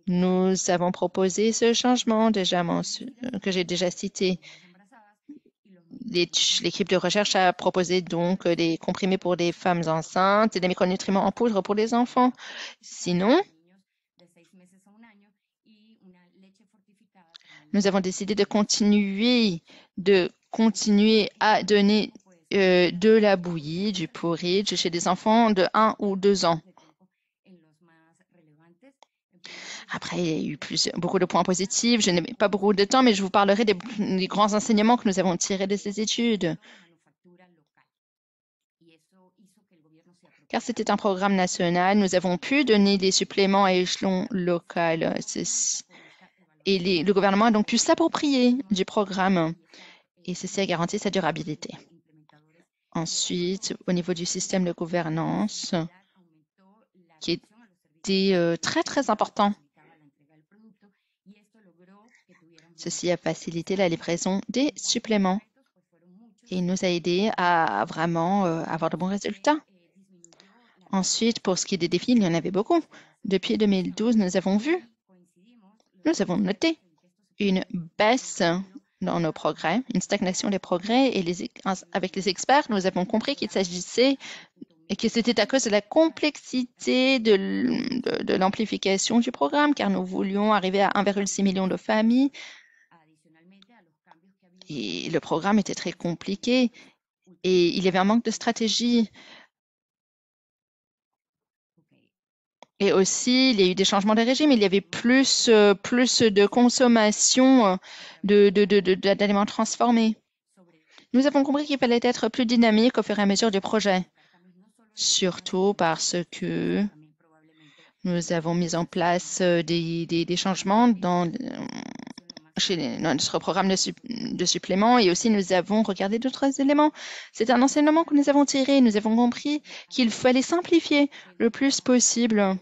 nous avons proposé ce changement que j'ai déjà cité. L'équipe de recherche a proposé donc des comprimés pour les femmes enceintes et des micronutriments en poudre pour les enfants. Sinon, nous avons décidé de continuer à donner de la bouillie, du porridge chez des enfants de 1 ou 2 ans. Après, il y a eu beaucoup de points positifs. Je n'ai pas beaucoup de temps, mais je vous parlerai des grands enseignements que nous avons tirés de ces études. Car c'était un programme national, nous avons pu donner des suppléments à échelon local. Et le gouvernement a donc pu s'approprier du programme. Et ceci a garanti sa durabilité. Ensuite, au niveau du système de gouvernance, qui était très, très important, ceci a facilité la livraison des suppléments et nous a aidé à vraiment avoir de bons résultats. Ensuite, pour ce qui est des défis, il y en avait beaucoup. Depuis 2012, nous avons noté une baisse dans nos progrès, une stagnation des progrès et avec les experts, nous avons compris qu'il s'agissait et que c'était à cause de la complexité de l'amplification du programme, car nous voulions arriver à 1,6 million de familles et le programme était très compliqué et il y avait un manque de stratégie. Et aussi, il y a eu des changements de régime. Il y avait plus de consommation d'aliments transformés. Nous avons compris qu'il fallait être plus dynamique au fur et à mesure du projet, surtout parce que nous avons mis en place des changements chez notre programme de suppléments et aussi nous avons regardé d'autres éléments. C'est un enseignement que nous avons tiré. Nous avons compris qu'il fallait simplifier le plus possible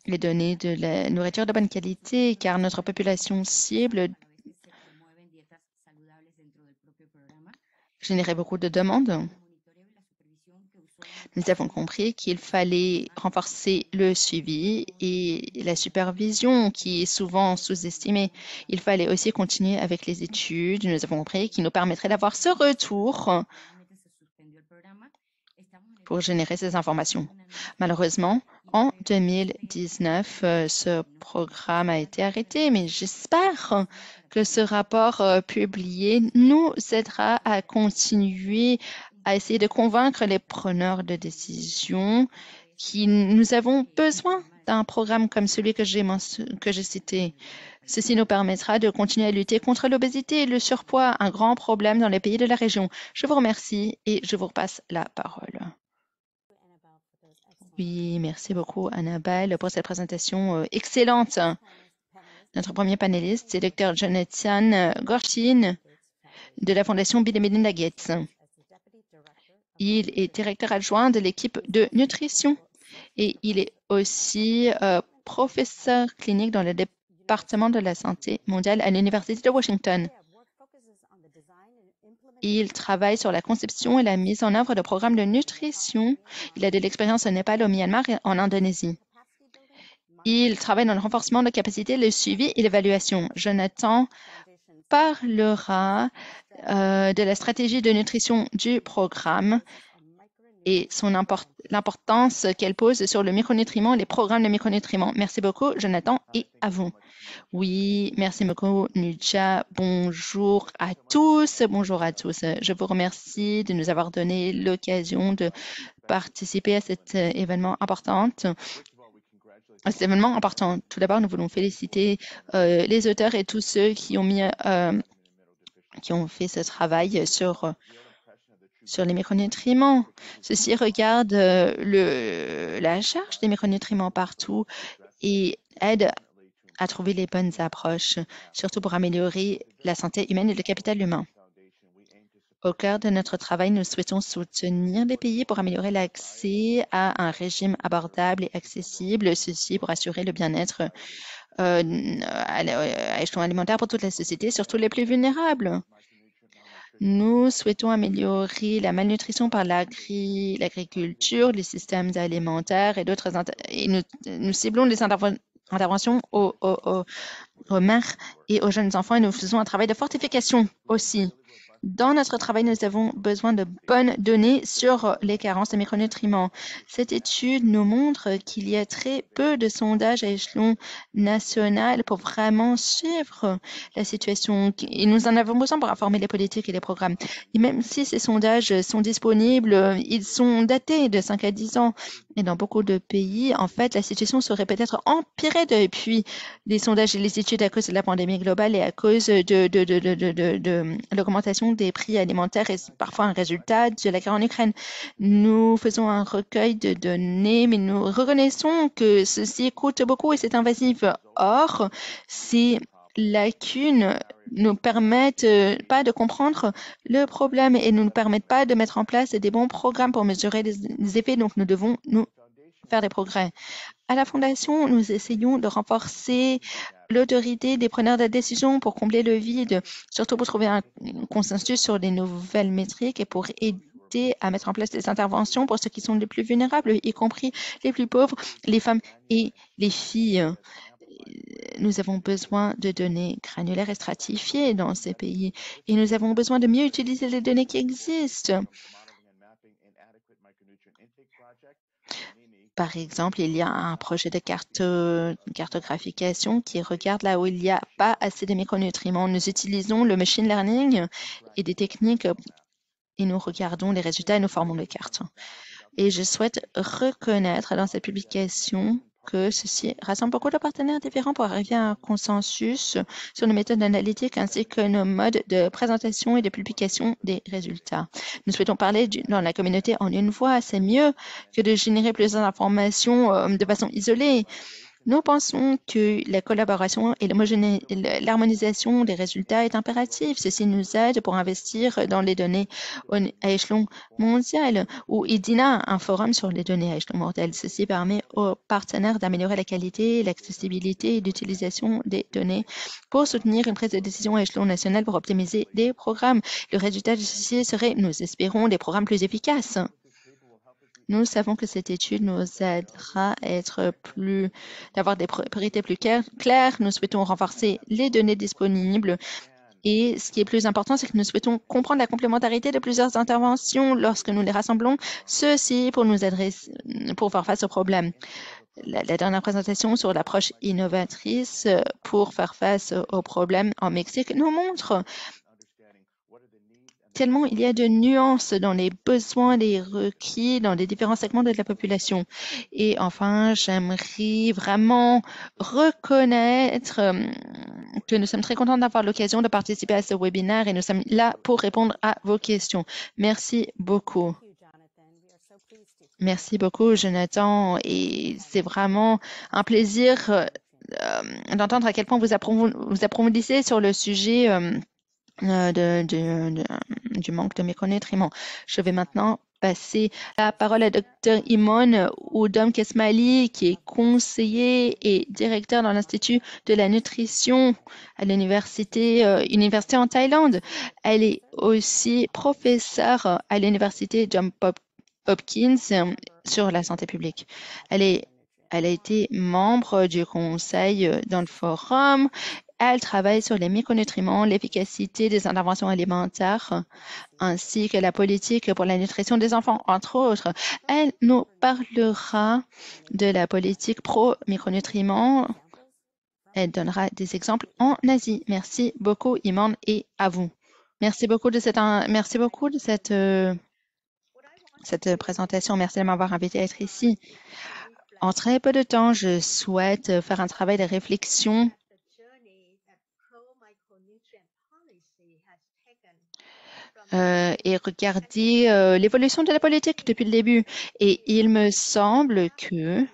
les données de la nourriture de bonne qualité, car notre population cible générait beaucoup de demandes. Nous avons compris qu'il fallait renforcer le suivi et la supervision qui est souvent sous-estimée. Il fallait aussi continuer avec les études. Nous avons compris qu'il nous permettrait d'avoir ce retour pour générer ces informations. Malheureusement, en 2019, ce programme a été arrêté, mais j'espère que ce rapport publié nous aidera à continuer à essayer de convaincre les preneurs de décision que nous avons besoin d'un programme comme celui que j'ai cité. Ceci nous permettra de continuer à lutter contre l'obésité et le surpoids, un grand problème dans les pays de la région. Je vous remercie et je vous repasse la parole. Oui, merci beaucoup, Annabelle, pour cette présentation excellente. Notre premier panéliste, c'est Dr. Jonathan Gorshin de la Fondation Bill et Melinda Gates. Il est directeur adjoint de l'équipe de nutrition et il est aussi professeur clinique dans le département de la santé mondiale à l'Université de Washington. Il travaille sur la conception et la mise en œuvre de programmes de nutrition. Il a de l'expérience au Népal, au Myanmar et en Indonésie. Il travaille dans le renforcement de capacités, le suivi et l'évaluation. Jonathan parlera de la stratégie de nutrition du programme et l'importance qu'elle pose sur le micronutriment et les programmes de micronutriments. Merci beaucoup, Jonathan, et à vous. Oui, merci beaucoup, Nucha. Bonjour à tous. Bonjour à tous. Je vous remercie de nous avoir donné l'occasion de participer à cet événement important. Cet événement important. Tout d'abord, nous voulons féliciter les auteurs et tous ceux qui ont fait ce travail sur les micronutriments. Ceci regarde la charge des micronutriments partout et aide à trouver les bonnes approches, surtout pour améliorer la santé humaine et le capital humain. Au cœur de notre travail, nous souhaitons soutenir les pays pour améliorer l'accès à un régime abordable et accessible, ceci pour assurer le bien-être à échelon alimentaire pour toute la société, surtout les plus vulnérables. Nous souhaitons améliorer la malnutrition par l'agriculture, les systèmes alimentaires et d'autres. Et nous ciblons les interventions aux mères et aux jeunes enfants et nous faisons un travail de fortification aussi. Dans notre travail, nous avons besoin de bonnes données sur les carences de micronutriments. Cette étude nous montre qu'il y a très peu de sondages à échelon national pour vraiment suivre la situation. Et nous en avons besoin pour informer les politiques et les programmes. Et même si ces sondages sont disponibles, ils sont datés de 5 à 10 ans. Et dans beaucoup de pays, en fait, la situation serait peut-être empirée depuis les sondages et les études à cause de la pandémie globale et à cause de l'augmentation des prix alimentaires et parfois un résultat de la guerre en Ukraine. Nous faisons un recueil de données, mais nous reconnaissons que ceci coûte beaucoup et c'est invasif. Or, ces lacunes nous permettent pas de comprendre le problème et ne nous permettent pas de mettre en place des bons programmes pour mesurer les effets. Donc, nous devons faire des progrès. À la Fondation, nous essayons de renforcer l'autorité des preneurs de décision pour combler le vide, surtout pour trouver un consensus sur les nouvelles métriques et pour aider à mettre en place des interventions pour ceux qui sont les plus vulnérables, y compris les plus pauvres, les femmes et les filles. Nous avons besoin de données granulaires et stratifiées dans ces pays et nous avons besoin de mieux utiliser les données qui existent. Par exemple, il y a un projet de cartographication qui regarde là où il n'y a pas assez de micronutriments. Nous utilisons le machine learning et des techniques et nous regardons les résultats et nous formons les cartes. Et je souhaite reconnaître dans cette publication que ceci rassemble beaucoup de partenaires différents pour arriver à un consensus sur nos méthodes analytiques ainsi que nos modes de présentation et de publication des résultats. Nous souhaitons parler dans la communauté en une voix. C'est mieux que de générer plusieurs informations de façon isolée. Nous pensons que la collaboration et l'harmonisation des résultats est impérative. Ceci nous aide pour investir dans les données à échelon mondial ou IDINA, un forum sur les données à échelon mondial. Ceci permet aux partenaires d'améliorer la qualité, l'accessibilité et l'utilisation des données pour soutenir une prise de décision à échelon national pour optimiser des programmes. Le résultat de ceci serait, nous espérons, des programmes plus efficaces. Nous savons que cette étude nous aidera à d'avoir des priorités plus claires. Nous souhaitons renforcer les données disponibles. Et ce qui est plus important, c'est que nous souhaitons comprendre la complémentarité de plusieurs interventions lorsque nous les rassemblons, ceci pour nous adresser, pour faire face aux problèmes. La dernière présentation sur l'approche innovatrice pour faire face aux problèmes en Mexique nous montre tellement il y a de nuances dans les besoins, les requis, dans les différents segments de la population. Et enfin, j'aimerais vraiment reconnaître que nous sommes très contents d'avoir l'occasion de participer à ce webinaire et nous sommes là pour répondre à vos questions. Merci beaucoup. Merci beaucoup, Jonathan. Et c'est vraiment un plaisir d'entendre à quel point vous approfondissez sur le sujet du manque de micronutriments. Je vais maintenant passer la parole à Dr. Imon Oudom Kesmali, qui est conseiller et directeur dans l'Institut de la nutrition à l'université en Thaïlande. Elle est aussi professeure à l'université Johns Hopkins sur la santé publique. Elle a été membre du conseil dans le forum. Elle travaille sur les micronutriments, l'efficacité des interventions alimentaires, ainsi que la politique pour la nutrition des enfants, entre autres. Elle nous parlera de la politique pro-micronutriments. Elle donnera des exemples en Asie. Merci beaucoup, Iman, et à vous. Merci beaucoup de cette présentation. Merci de m'avoir invité à être ici. En très peu de temps, je souhaite faire un travail de réflexion et regarder l'évolution de la politique depuis le début. Et il me semble que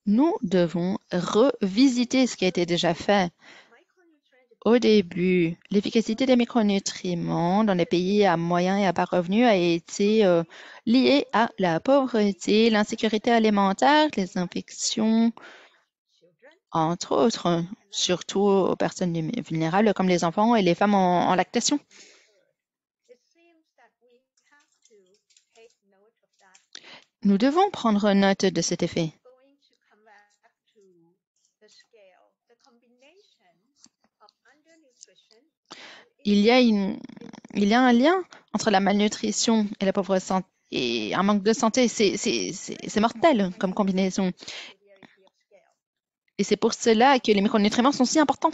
nous devons revisiter ce qui a été déjà fait. Au début, l'efficacité des micronutriments dans les pays à moyen et à bas revenus a été liée à la pauvreté, l'insécurité alimentaire, les infections, entre autres, surtout aux personnes vulnérables comme les enfants et les femmes en lactation. Nous devons prendre note de cet effet. Il y a un lien entre la malnutrition et la pauvreté et un manque de santé. C'est mortel comme combinaison. Et c'est pour cela que les micronutriments sont si importants.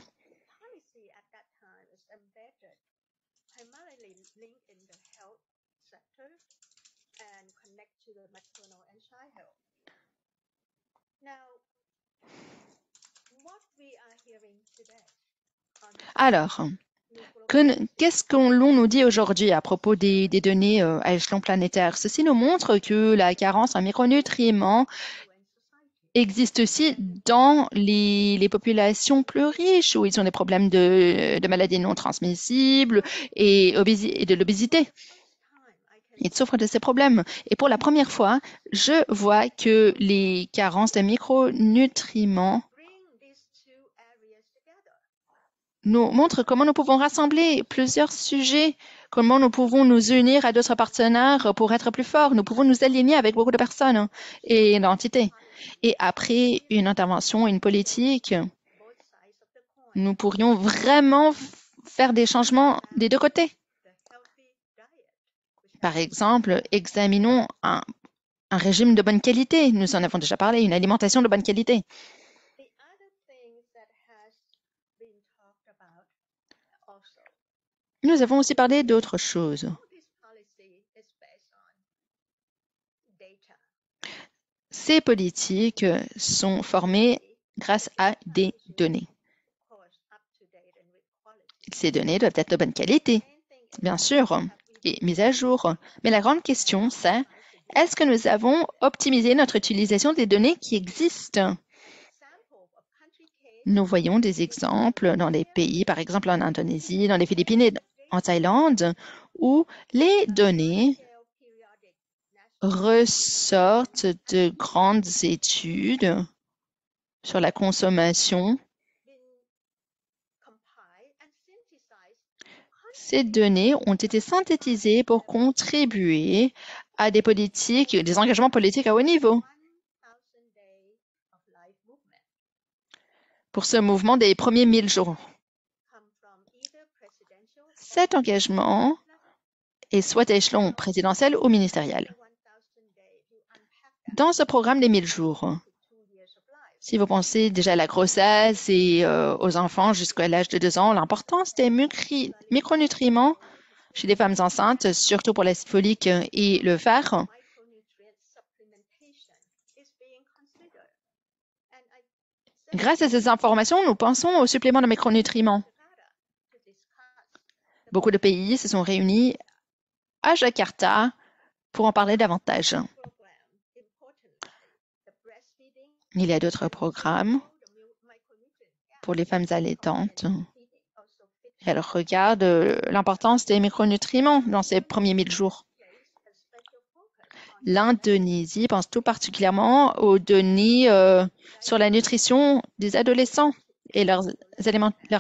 Alors, qu'est-ce que l'on nous dit aujourd'hui à propos des données à échelon planétaire? Ceci nous montre que la carence en micronutriments existe aussi dans les populations plus riches, où ils ont des problèmes de maladies non transmissibles et de l'obésité. Ils souffrent de ces problèmes. Et pour la première fois, je vois que les carences de micronutriments nous montrent comment nous pouvons rassembler plusieurs sujets, comment nous pouvons nous unir à d'autres partenaires pour être plus forts. Nous pouvons nous aligner avec beaucoup de personnes et d'entités. Et après une intervention, une politique, nous pourrions vraiment faire des changements des deux côtés. Par exemple, examinons un régime de bonne qualité. Nous en avons déjà parlé, une alimentation de bonne qualité. Nous avons aussi parlé d'autres choses. Ces politiques sont formées grâce à des données. Ces données doivent être de bonne qualité, bien sûr, et mises à jour. Mais la grande question, c'est est-ce que nous avons optimisé notre utilisation des données qui existent? Nous voyons des exemples dans les pays, par exemple en Indonésie, dans les Philippines et en Thaïlande, où les données ressortent de grandes études sur la consommation. Ces données ont été synthétisées pour contribuer à des politiques, des engagements politiques à haut niveau. Pour ce mouvement des premiers 1000 jours. Cet engagement est soit à échelon présidentiel ou ministériel. Dans ce programme des 1000 jours, si vous pensez déjà à la grossesse et aux enfants jusqu'à l'âge de 2 ans, l'importance des micronutriments chez les femmes enceintes, surtout pour l'acide folique et le fer, grâce à ces informations, nous pensons au supplément de micronutriments. Beaucoup de pays se sont réunis à Jakarta pour en parler davantage. Il y a d'autres programmes pour les femmes allaitantes. Elles regardent l'importance des micronutriments dans ces premiers 1000 jours. L'Indonésie pense tout particulièrement aux données sur la nutrition des adolescents et leur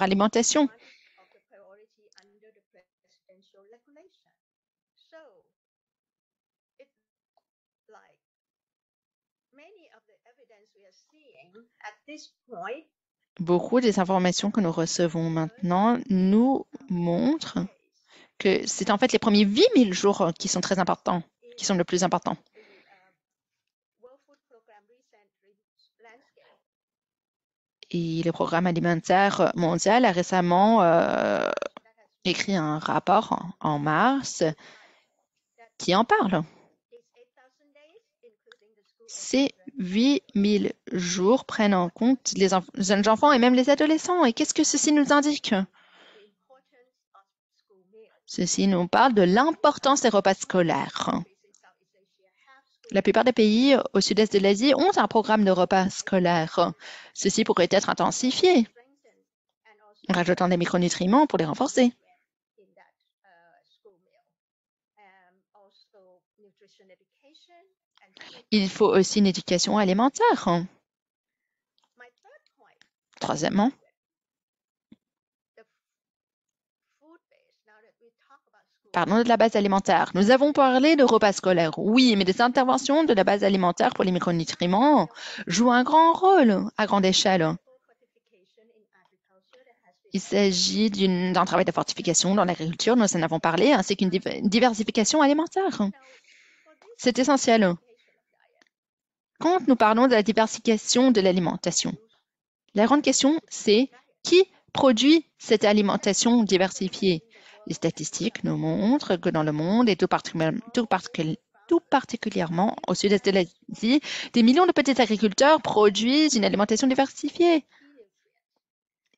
alimentation. Beaucoup des informations que nous recevons maintenant nous montrent que c'est en fait les premiers 8000 jours qui sont très importants, qui sont le plus importants. Et le Programme alimentaire mondial a récemment écrit un rapport en mars qui en parle. Ces 8000 jours prennent en compte les jeunes enfants et même les adolescents. Et qu'est-ce que ceci nous indique? Ceci nous parle de l'importance des repas scolaires. La plupart des pays au sud-est de l'Asie ont un programme de repas scolaires. Ceci pourrait être intensifié en rajoutant des micronutriments pour les renforcer. Il faut aussi une éducation alimentaire. Troisièmement, parlons de la base alimentaire. Nous avons parlé de repas scolaires, oui, mais des interventions de la base alimentaire pour les micronutriments jouent un grand rôle à grande échelle. Il s'agit d'un travail de fortification dans l'agriculture, nous en avons parlé, ainsi qu'une diversification alimentaire. C'est essentiel. Quand nous parlons de la diversification de l'alimentation, la grande question, c'est qui produit cette alimentation diversifiée? Les statistiques nous montrent que dans le monde, et tout particulièrement au sud-est de l'Asie, des millions de petits agriculteurs produisent une alimentation diversifiée.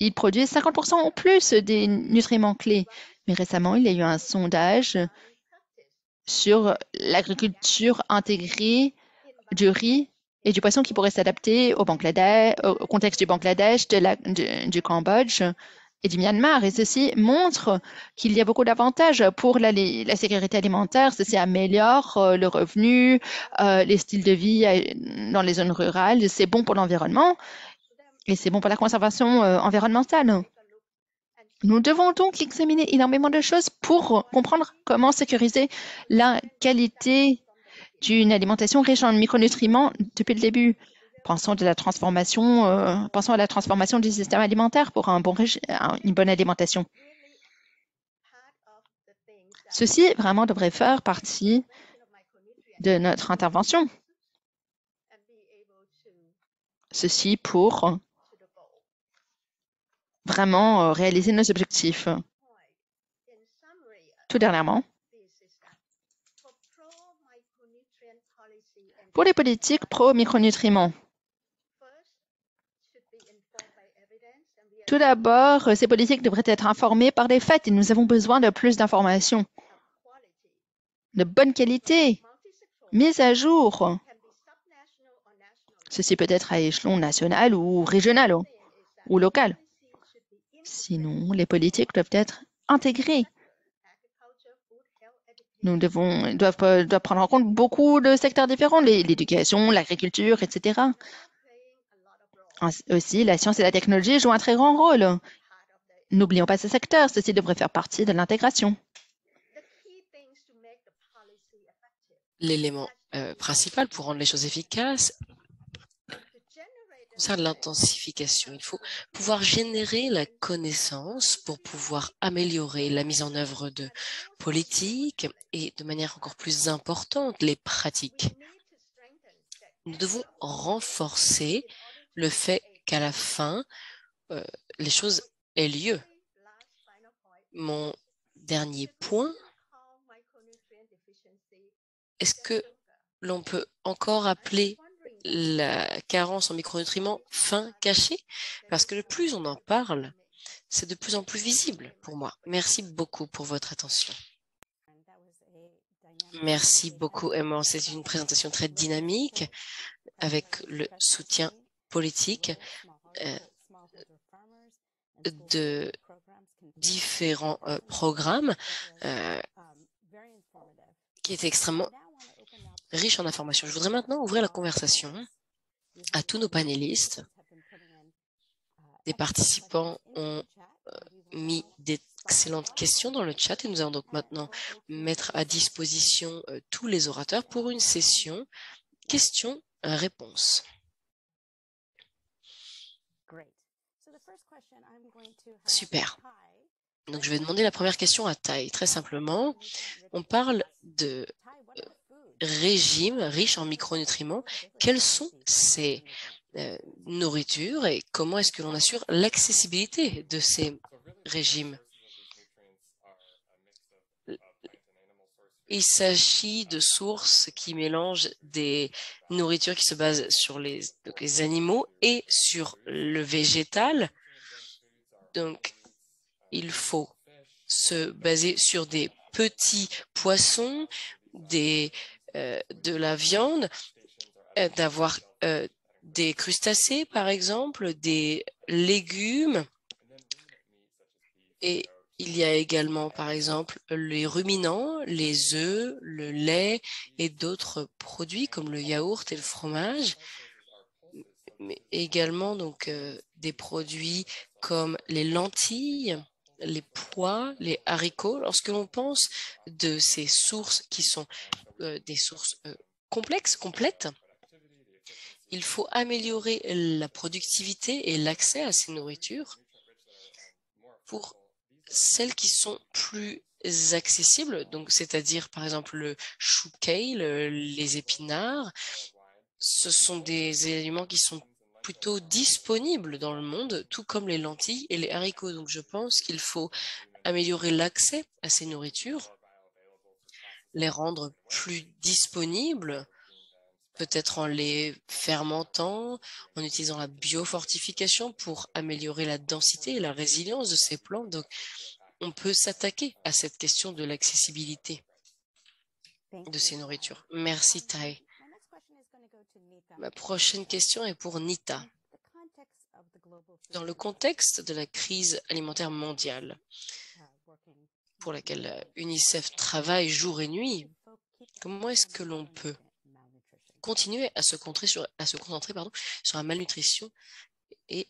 Ils produisent 50% ou plus des nutriments clés. Mais récemment, il y a eu un sondage sur l'agriculture intégrée du riz et du poisson qui pourrait s'adapter au contexte du Bangladesh, du Cambodge et du Myanmar. Et ceci montre qu'il y a beaucoup d'avantages pour la sécurité alimentaire. Ceci améliore le revenu, les styles de vie dans les zones rurales. C'est bon pour l'environnement et c'est bon pour la conservation environnementale. Nous devons donc examiner énormément de choses pour comprendre comment sécuriser la qualité d'une alimentation riche en micronutriments depuis le début. Pensons à la transformation du système alimentaire pour une bonne alimentation. Ceci vraiment devrait faire partie de notre intervention. Ceci pour vraiment réaliser nos objectifs. Tout dernièrement, pour les politiques pro-micronutriments, tout d'abord, ces politiques devraient être informées par des faits et nous avons besoin de plus d'informations, de bonne qualité, mises à jour. Ceci peut être à échelon national ou régional ou local. Sinon, les politiques doivent être intégrées. Nous doivent prendre en compte beaucoup de secteurs différents, l'éducation, l'agriculture, etc. Aussi, la science et la technologie jouent un très grand rôle. N'oublions pas ce secteur, ceci devrait faire partie de l'intégration. L'élément principal pour rendre les choses efficaces concerne l'intensification. Il faut pouvoir générer la connaissance pour pouvoir améliorer la mise en œuvre de politiques et de manière encore plus importante, les pratiques. Nous devons renforcer le fait qu'à la fin, les choses aient lieu. Mon dernier point, est-ce que l'on peut encore appeler la carence en micronutriments faim caché? Parce que plus on en parle, c'est de plus en plus visible pour moi. Merci beaucoup pour votre attention. Merci beaucoup, Emma. C'est une présentation très dynamique avec le soutien politique de différents programmes qui est extrêmement riche en informations. Je voudrais maintenant ouvrir la conversation à tous nos panélistes. Des participants ont mis d'excellentes questions dans le chat et nous allons donc maintenant mettre à disposition tous les orateurs pour une session questions-réponses. Super. Donc, je vais demander la première question à Tai. Très simplement, on parle de régime riche en micronutriments. Quelles sont ces nourritures et comment est-ce que l'on assure l'accessibilité de ces régimes? Il s'agit de sources qui mélangent des nourritures qui se basent sur les animaux et sur le végétal. Donc, il faut se baser sur des petits poissons, de la viande, d'avoir des crustacés, par exemple, des légumes. Et il y a également, par exemple, les ruminants, les œufs, le lait et d'autres produits comme le yaourt et le fromage. Mais également donc des produits comme les lentilles, les pois, les haricots. Lorsque l'on pense de ces sources qui sont des sources complètes, il faut améliorer la productivité et l'accès à ces nourritures pour celles qui sont plus accessibles, donc c'est-à-dire par exemple le chou kale, les épinards. Ce sont des aliments qui sont plutôt disponibles dans le monde, tout comme les lentilles et les haricots. Donc je pense qu'il faut améliorer l'accès à ces nourritures, les rendre plus disponibles, peut-être en les fermentant, en utilisant la biofortification pour améliorer la densité et la résilience de ces plantes. Donc, on peut s'attaquer à cette question de l'accessibilité de ces nourritures. Merci, Tai. Ma prochaine question est pour Nita. Dans le contexte de la crise alimentaire mondiale, pour laquelle UNICEF travaille jour et nuit, comment est-ce que l'on peut continuer à se concentrer sur la malnutrition et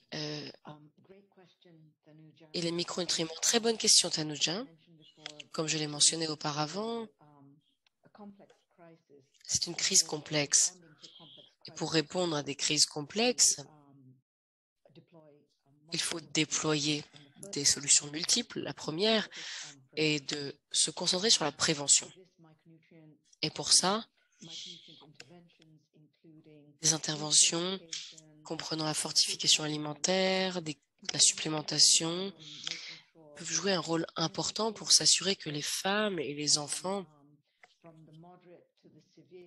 les micronutriments? Très bonne question, Tanuja. Comme je l'ai mentionné auparavant, c'est une crise complexe. Et pour répondre à des crises complexes, il faut déployer des solutions multiples. La première est de se concentrer sur la prévention. Et pour ça, des interventions comprenant la fortification alimentaire, la supplémentation, peuvent jouer un rôle important pour s'assurer que les femmes et les enfants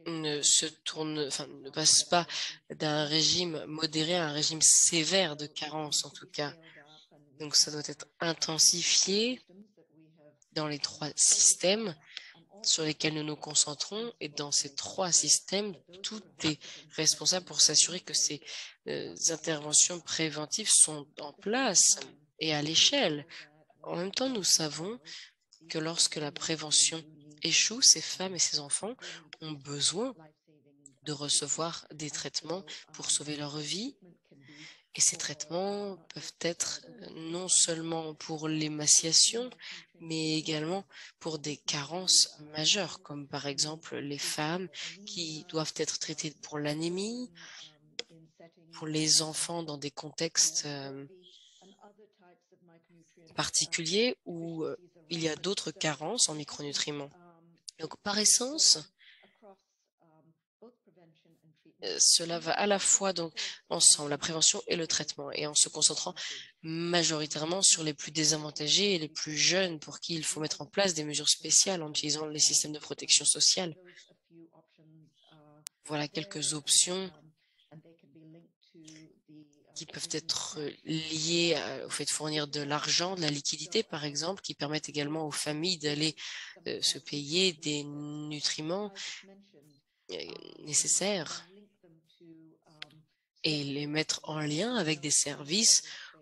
ne passent pas d'un régime modéré à un régime sévère de carence, en tout cas. Donc, ça doit être intensifié dans les 3 systèmes sur lesquels nous nous concentrons. Et dans ces 3 systèmes, tout est responsable pour s'assurer que ces interventions préventives sont en place et à l'échelle. En même temps, nous savons que lorsque la prévention échoue, ces femmes et ces enfants ont besoin de recevoir des traitements pour sauver leur vie. Et ces traitements peuvent être non seulement pour l'émaciation, mais également pour des carences majeures, comme par exemple les femmes qui doivent être traitées pour l'anémie, pour les enfants dans des contextes particuliers où il y a d'autres carences en micronutriments. Donc, par essence, cela va à la fois donc ensemble, la prévention et le traitement, et en se concentrant majoritairement sur les plus désavantagés et les plus jeunes pour qui il faut mettre en place des mesures spéciales en utilisant les systèmes de protection sociale. Voilà quelques options qui peuvent être liées au fait de fournir de l'argent, de la liquidité par exemple, qui permettent également aux familles d'aller se payer des nutriments nécessaires et les mettre en lien avec des services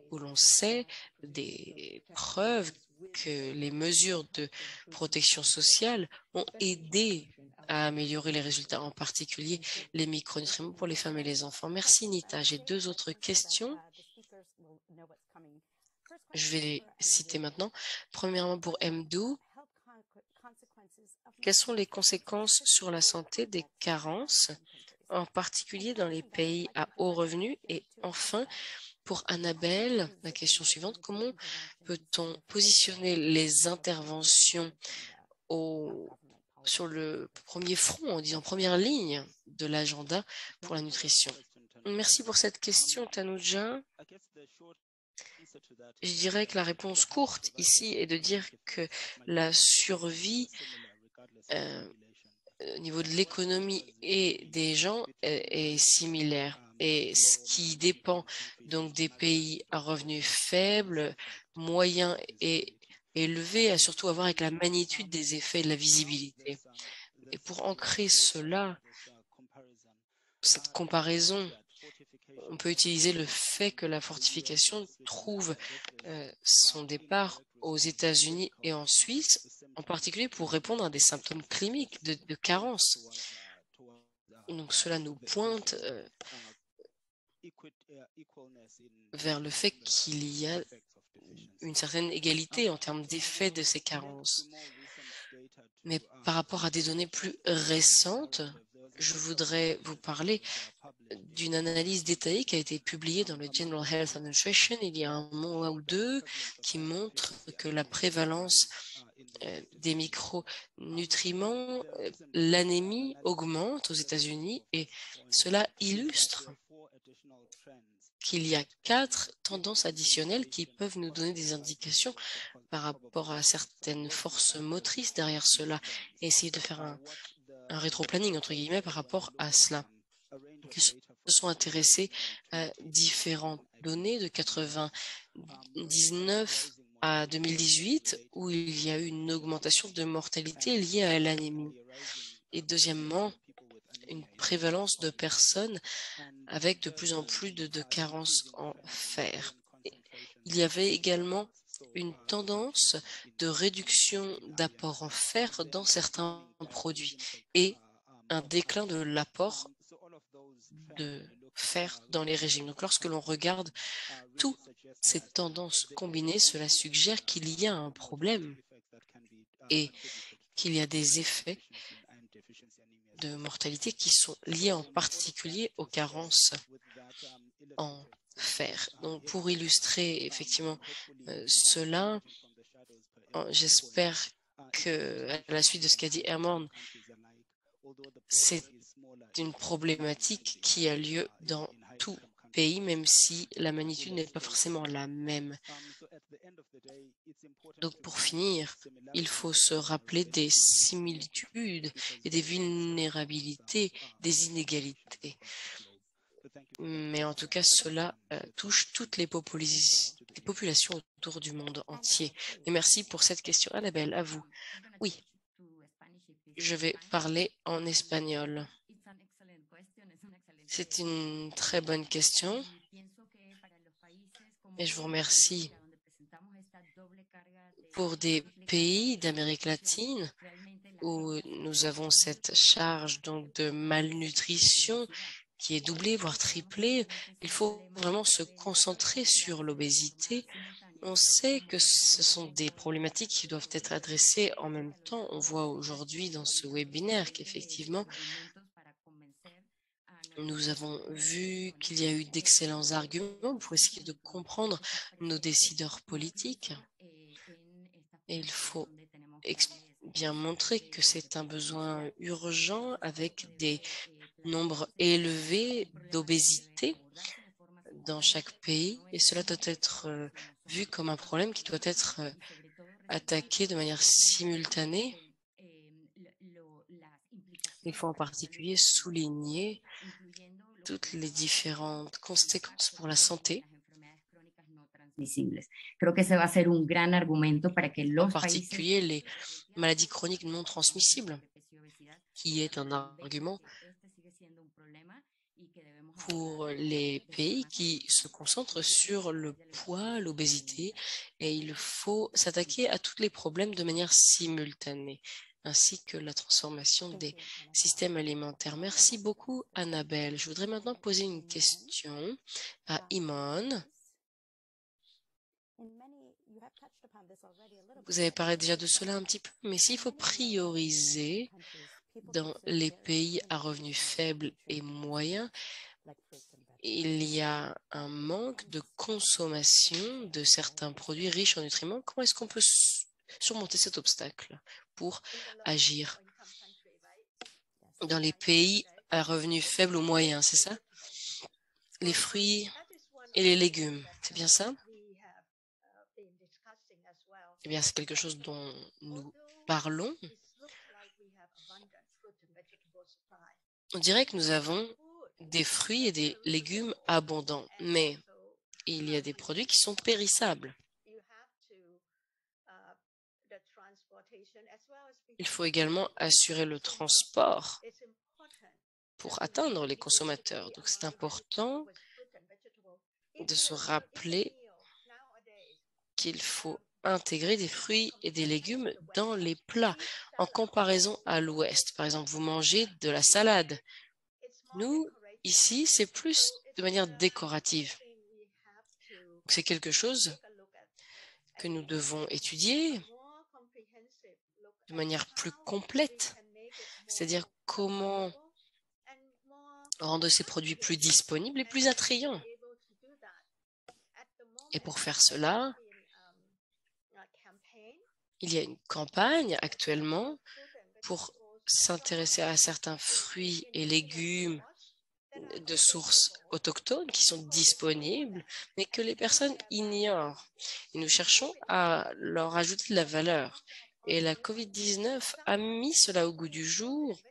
où l'on sait des preuves que les mesures de protection sociale ont aidé à améliorer les résultats, en particulier les micronutriments pour les femmes et les enfants. Merci Nita. J'ai deux autres questions. Je vais les citer maintenant. Premièrement, pour Mdou, quelles sont les conséquences sur la santé des carences, en particulier dans les pays à haut revenu? Et enfin, pour Annabelle, la question suivante, comment peut-on positionner les interventions sur le premier front, on dit en première ligne de l'agenda pour la nutrition? Merci pour cette question, Tanuja. Je dirais que la réponse courte ici est de dire que la survie au niveau de l'économie et des gens est similaire. Et ce qui dépend donc des pays à revenus faibles, moyens et élevés, a surtout à voir avec la magnitude des effets et de la visibilité. Et pour ancrer cela, cette comparaison, on peut utiliser le fait que la fortification trouve son départ aux États-Unis et en Suisse, en particulier pour répondre à des symptômes cliniques de carence. Donc cela nous pointe vers le fait qu'il y a une certaine égalité en termes d'effet de ces carences. Mais par rapport à des données plus récentes, je voudrais vous parler d'une analyse détaillée qui a été publiée dans le General Health Administration il y a un mois ou deux, qui montre que la prévalence des micronutriments, l'anémie augmente aux États-Unis et cela illustre qu'il y a 4 tendances additionnelles qui peuvent nous donner des indications par rapport à certaines forces motrices derrière cela et essayer de faire un rétro-planning entre guillemets par rapport à cela. Ils se sont intéressés à différentes données de 99 à 2018 où il y a eu une augmentation de mortalité liée à l'anémie. Et deuxièmement, une prévalence de personnes avec de plus en plus de carences en fer. Il y avait également une tendance de réduction d'apport en fer dans certains produits et un déclin de l'apport de fer dans les régimes. Donc lorsque l'on regarde toutes ces tendances combinées, cela suggère qu'il y a un problème et qu'il y a des effets de mortalité qui sont liés en particulier aux carences en fer. Donc pour illustrer effectivement cela, j'espère que à la suite de ce qu'a dit Herman, c'est une problématique qui a lieu dans tout pays, même si la magnitude n'est pas forcément la même. Donc pour finir, il faut se rappeler des similitudes et des vulnérabilités, des inégalités. Mais en tout cas, cela touche toutes les populations autour du monde entier. Et merci pour cette question. Annabelle, à vous. Oui, je vais parler en espagnol. C'est une très bonne question et je vous remercie. Pour des pays d'Amérique latine où nous avons cette charge donc de malnutrition qui est doublée, voire triplée, il faut vraiment se concentrer sur l'obésité. On sait que ce sont des problématiques qui doivent être adressées en même temps. On voit aujourd'hui dans ce webinaire qu'effectivement, nous avons vu qu'il y a eu d'excellents arguments pour essayer de comprendre nos décideurs politiques. Et il faut bien montrer que c'est un besoin urgent avec des nombres élevés d'obésité dans chaque pays. Et cela doit être vu comme un problème qui doit être attaqué de manière simultanée. Il faut en particulier souligner toutes les différentes conséquences pour la santé. En particulier les maladies chroniques non transmissibles, qui est un argument pour les pays qui se concentrent sur le poids, l'obésité, et il faut s'attaquer à tous les problèmes de manière simultanée. ainsi que la transformation des systèmes alimentaires. Merci beaucoup, Annabelle. Je voudrais maintenant poser une question à Imane. Vous avez parlé déjà de cela un petit peu, mais s'il faut prioriser dans les pays à revenus faibles et moyens, il y a un manque de consommation de certains produits riches en nutriments. Comment est-ce qu'on peut surmonter cet obstacle pour agir dans les pays à revenus faibles ou moyens, c'est ça? Les fruits et les légumes, c'est bien ça? Eh bien, c'est quelque chose dont nous parlons. On dirait que nous avons des fruits et des légumes abondants, mais il y a des produits qui sont périssables. Il faut également assurer le transport pour atteindre les consommateurs. Donc, c'est important de se rappeler qu'il faut intégrer des fruits et des légumes dans les plats en comparaison à l'Ouest. Par exemple, vous mangez de la salade. Nous, ici, c'est plus de manière décorative. C'est quelque chose que nous devons étudier de manière plus complète, c'est-à-dire comment rendre ces produits plus disponibles et plus attrayants. Et pour faire cela, il y a une campagne actuellement pour s'intéresser à certains fruits et légumes de sources autochtones qui sont disponibles, mais que les personnes ignorent. Et nous cherchons à leur ajouter de la valeur. Et la COVID-19 a mis cela au goût du jour,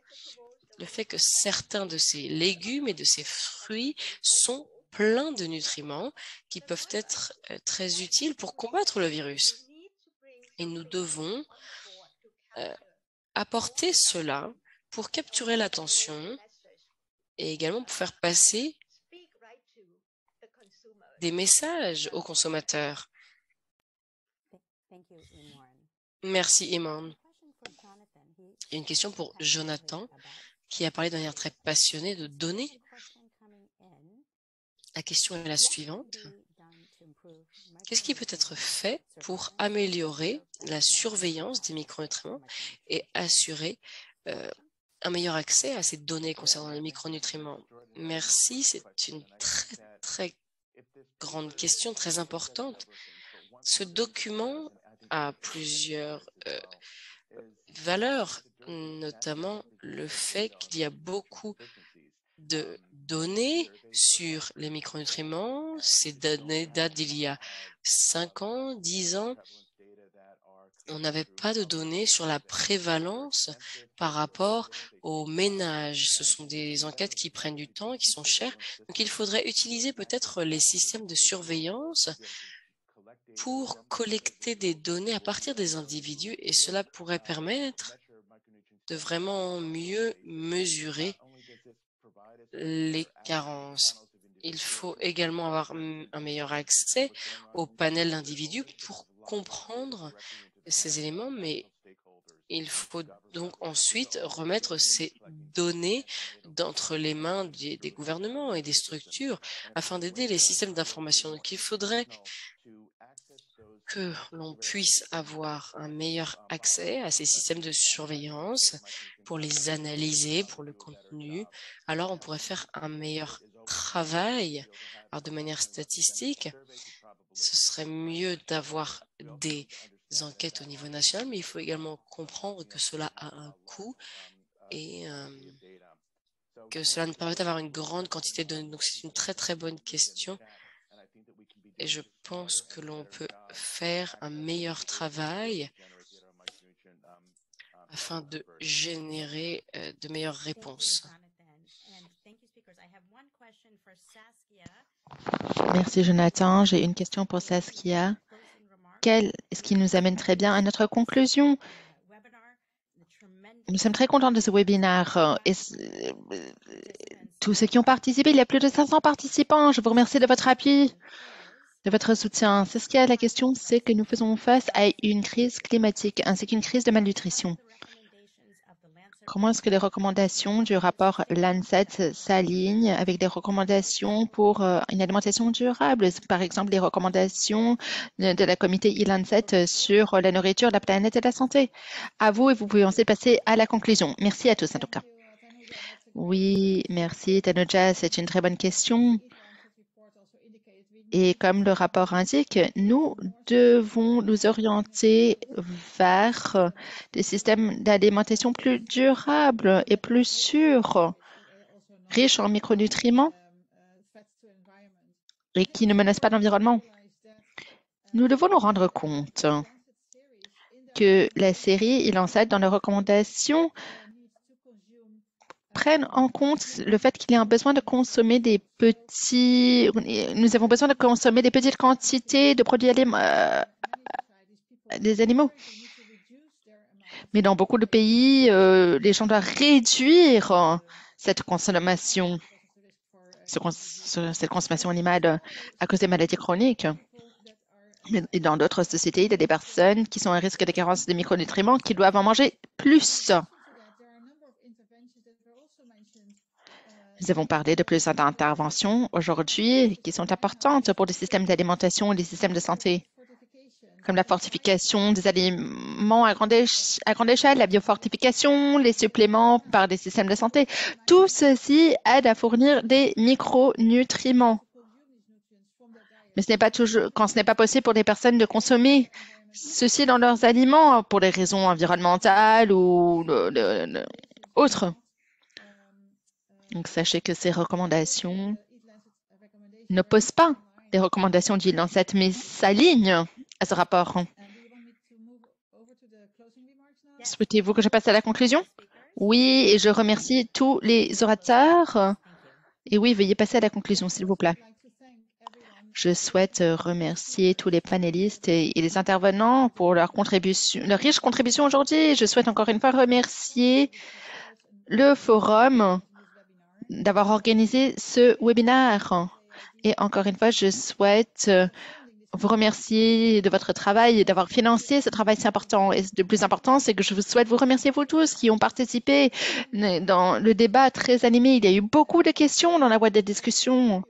le fait que certains de ces légumes et de ces fruits sont pleins de nutriments qui peuvent être très utiles pour combattre le virus. Et nous devons apporter cela pour capturer l'attention et également pour faire passer des messages aux consommateurs. Merci, Iman. Il y a une question pour Jonathan, qui a parlé de manière très passionnée de données. La question est la suivante. Qu'est-ce qui peut être fait pour améliorer la surveillance des micronutriments et assurer un meilleur accès à ces données concernant les micronutriments? Merci, c'est une très grande question, très importante. Ce document a plusieurs valeurs, notamment le fait qu'il y a beaucoup de données sur les micronutriments. Ces données datent d'il y a 5 ans, 10 ans. On n'avait pas de données sur la prévalence par rapport aux ménages. Ce sont des enquêtes qui prennent du temps, qui sont chères. Donc, il faudrait utiliser peut-être les systèmes de surveillance pour collecter des données à partir des individus et cela pourrait permettre de vraiment mieux mesurer les carences. Il faut également avoir un meilleur accès au panel d'individus pour comprendre ces éléments, mais il faut donc ensuite remettre ces données d'entre les mains des gouvernements et des structures afin d'aider les systèmes d'information. Donc, il faudrait que l'on puisse avoir un meilleur accès à ces systèmes de surveillance pour les analyser, pour le contenu. Alors, on pourrait faire un meilleur travail. Alors, de manière statistique, ce serait mieux d'avoir des enquêtes au niveau national, mais il faut également comprendre que cela a un coût et que cela nous permet d'avoir une grande quantité de données. Donc, c'est une très bonne question. Et je pense que l'on peut faire un meilleur travail afin de générer de meilleures réponses. Merci, Jonathan. J'ai une question pour Saskia. Ce qui nous amène très bien à notre conclusion. Nous sommes très contents de ce webinaire. Et tous ceux qui ont participé, il y a plus de 500 participants. Je vous remercie de votre appui, de votre soutien. Saskia, la question, c'est que nous faisons face à une crise climatique ainsi qu'une crise de malnutrition. Comment est-ce que les recommandations du rapport Lancet s'alignent avec des recommandations pour une alimentation durable? Par exemple, les recommandations de la comité e-Lancet sur la nourriture, la planète et la santé. À vous et vous pouvez ensuite passer à la conclusion. Merci à tous en tout cas. Oui, merci Tanoja, c'est une très bonne question. Et comme le rapport indique, nous devons nous orienter vers des systèmes d'alimentation plus durables et plus sûrs, riches en micronutriments et qui ne menacent pas l'environnement. Nous devons nous rendre compte que la série et l'ancêtre dans leurs recommandations prennent en compte le fait qu'il y a un besoin de consommer nous avons besoin de consommer des petites quantités de produits des animaux. Mais dans beaucoup de pays, les gens doivent réduire cette consommation, cette consommation animale à cause des maladies chroniques. Et dans d'autres sociétés, il y a des personnes qui sont à risque de carence de micronutriments qui doivent en manger plus. Nous avons parlé de plusieurs interventions aujourd'hui qui sont importantes pour les systèmes d'alimentation et les systèmes de santé, comme la fortification des aliments à grande échelle, la biofortification, les suppléments par des systèmes de santé. Tout ceci aide à fournir des micronutriments. Mais quand ce n'est pas possible pour les personnes de consommer ceci dans leurs aliments pour des raisons environnementales ou autres. Donc, sachez que ces recommandations ne posent pas des recommandations du Lancet, mais s'alignent à ce rapport. Souhaitez-vous que je passe à la conclusion? Oui, et je remercie tous les orateurs. Et oui, veuillez passer à la conclusion, s'il vous plaît. Je souhaite remercier tous les panélistes et les intervenants pour leur riche contribution aujourd'hui. Je souhaite encore une fois remercier le forum d'avoir organisé ce webinaire. Et encore une fois, je souhaite vous remercier de votre travail et d'avoir financé ce travail si important. Et le plus important, c'est que je vous souhaite vous remercier vous tous qui ont participé dans le débat très animé. Il y a eu beaucoup de questions dans la boîte de discussion.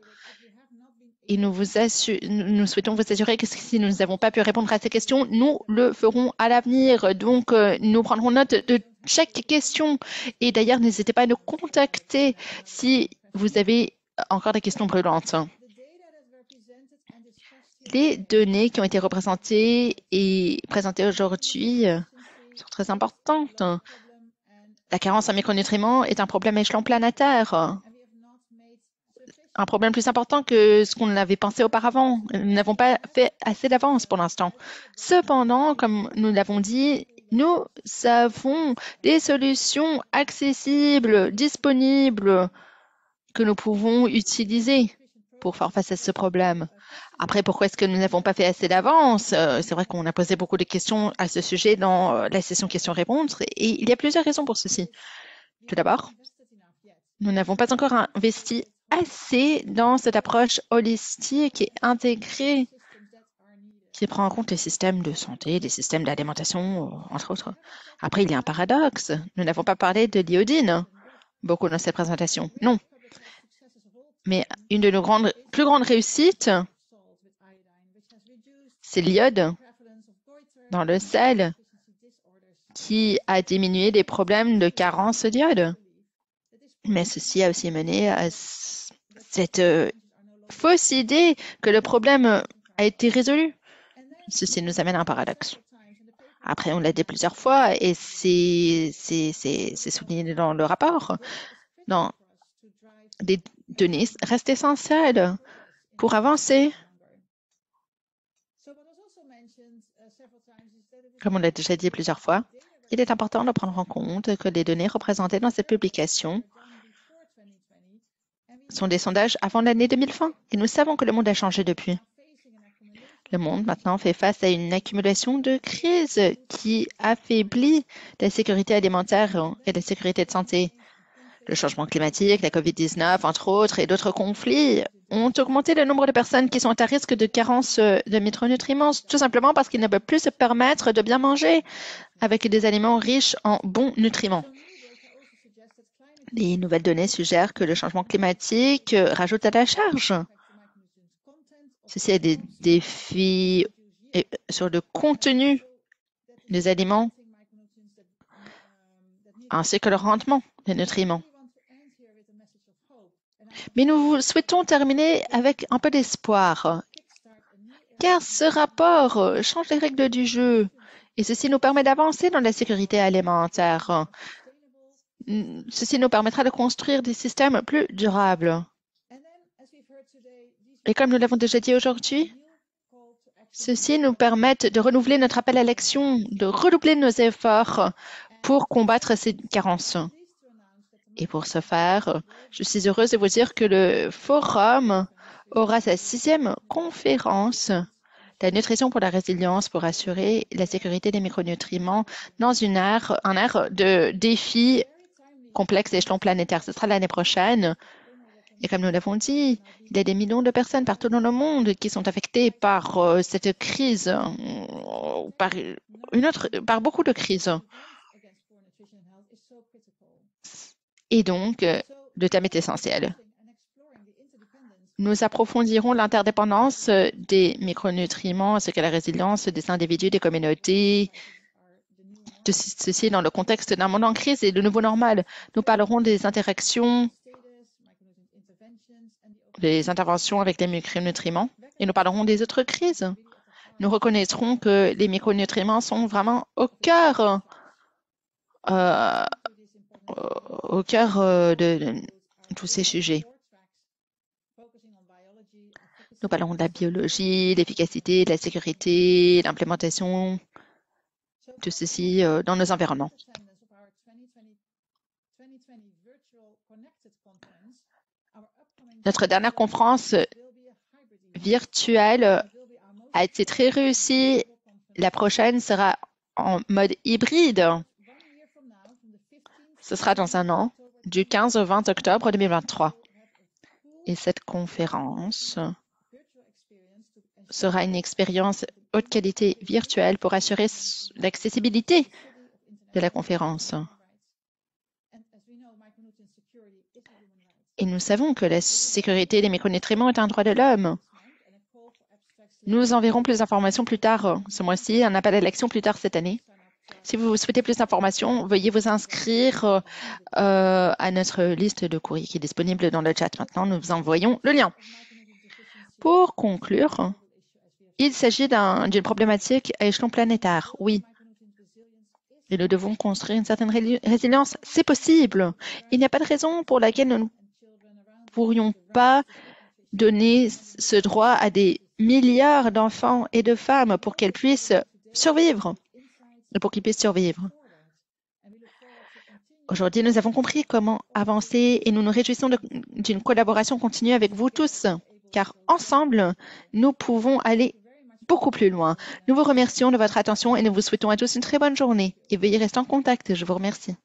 Et nous souhaitons vous assurer que si nous n'avons pas pu répondre à ces questions, nous le ferons à l'avenir. Donc, nous prendrons note de chaque question. Et d'ailleurs, n'hésitez pas à nous contacter si vous avez encore des questions brûlantes. Les données qui ont été représentées et présentées aujourd'hui sont très importantes. La carence en micronutriments est un problème à échelon planétaire. Un problème plus important que ce qu'on avait pensé auparavant. Nous n'avons pas fait assez d'avance pour l'instant. Cependant, comme nous l'avons dit, nous avons des solutions accessibles, disponibles, que nous pouvons utiliser pour faire face à ce problème. Après, pourquoi est-ce que nous n'avons pas fait assez d'avance? C'est vrai qu'on a posé beaucoup de questions à ce sujet dans la session questions-réponses et il y a plusieurs raisons pour ceci. Tout d'abord, nous n'avons pas encore investi assez dans cette approche holistique et intégrée qui prend en compte les systèmes de santé, les systèmes d'alimentation, entre autres. Après, il y a un paradoxe. Nous n'avons pas parlé de l'iodine beaucoup dans cette présentation. Non. Mais une de nos plus grandes réussites, c'est l'iode dans le sel qui a diminué les problèmes de carence d'iode. Mais ceci a aussi mené à cette fausse idée que le problème a été résolu. Ceci nous amène à un paradoxe. Après, on l'a dit plusieurs fois et c'est souligné dans le rapport. Non, des données restent essentielles pour avancer. Comme on l'a déjà dit plusieurs fois, il est important de prendre en compte que les données représentées dans cette publication sont des sondages avant l'année 2020 et nous savons que le monde a changé depuis. Le monde maintenant fait face à une accumulation de crises qui affaiblit la sécurité alimentaire et la sécurité de santé. Le changement climatique, la COVID-19, entre autres, et d'autres conflits ont augmenté le nombre de personnes qui sont à risque de carence de micronutriments, tout simplement parce qu'ils ne peuvent plus se permettre de bien manger avec des aliments riches en bons nutriments. Les nouvelles données suggèrent que le changement climatique rajoute à la charge. Ceci est des défis sur le contenu des aliments ainsi que le rendement des nutriments. Mais nous souhaitons terminer avec un peu d'espoir, car ce rapport change les règles du jeu et ceci nous permet d'avancer dans la sécurité alimentaire. Ceci nous permettra de construire des systèmes plus durables. Et comme nous l'avons déjà dit aujourd'hui, ceci nous permet de renouveler notre appel à l'action, de redoubler nos efforts pour combattre ces carences. Et pour ce faire, je suis heureuse de vous dire que le Forum aura sa 6e conférence la nutrition pour la résilience pour assurer la sécurité des micronutriments dans un ère de défis complexes d'échelon planétaire. Ce sera l'année prochaine. Et comme nous l'avons dit, il y a des millions de personnes partout dans le monde qui sont affectées par cette crise, par beaucoup de crises. Et donc, le thème est essentiel. Nous approfondirons l'interdépendance des micronutriments ainsi que la résilience des individus, des communautés, de ceci dans le contexte d'un monde en crise et de nouveau normal. Nous parlerons des interactions, des interventions avec les micronutriments et nous parlerons des autres crises. Nous reconnaîtrons que les micronutriments sont vraiment au cœur de tous ces sujets. Nous parlerons de la biologie, l'efficacité, de la sécurité, l'implémentation de ceci dans nos environnements. Notre dernière conférence virtuelle a été très réussie. La prochaine sera en mode hybride. Ce sera dans un an, du 15 au 20 octobre 2023. Et cette conférence sera une expérience haute qualité virtuelle pour assurer l'accessibilité de la conférence. Et nous savons que la sécurité des micronutriments est un droit de l'homme. Nous enverrons plus d'informations plus tard ce mois-ci, un appel à l'action plus tard cette année. Si vous souhaitez plus d'informations, veuillez vous inscrire à notre liste de courrier qui est disponible dans le chat. Maintenant, nous vous envoyons le lien. Pour conclure, il s'agit d'une problématique à échelon planétaire, oui. Et nous devons construire une certaine résilience. C'est possible. Il n'y a pas de raison pour laquelle nous ne pourrions pas donner ce droit à des milliards d'enfants et de femmes pour qu'elles puissent survivre. Et pour qu'ils puissent survivre. Aujourd'hui, nous avons compris comment avancer et nous nous réjouissons d'une collaboration continue avec vous tous, car ensemble, nous pouvons aller beaucoup plus loin. Nous vous remercions de votre attention et nous vous souhaitons à tous une très bonne journée et veuillez rester en contact. Je vous remercie.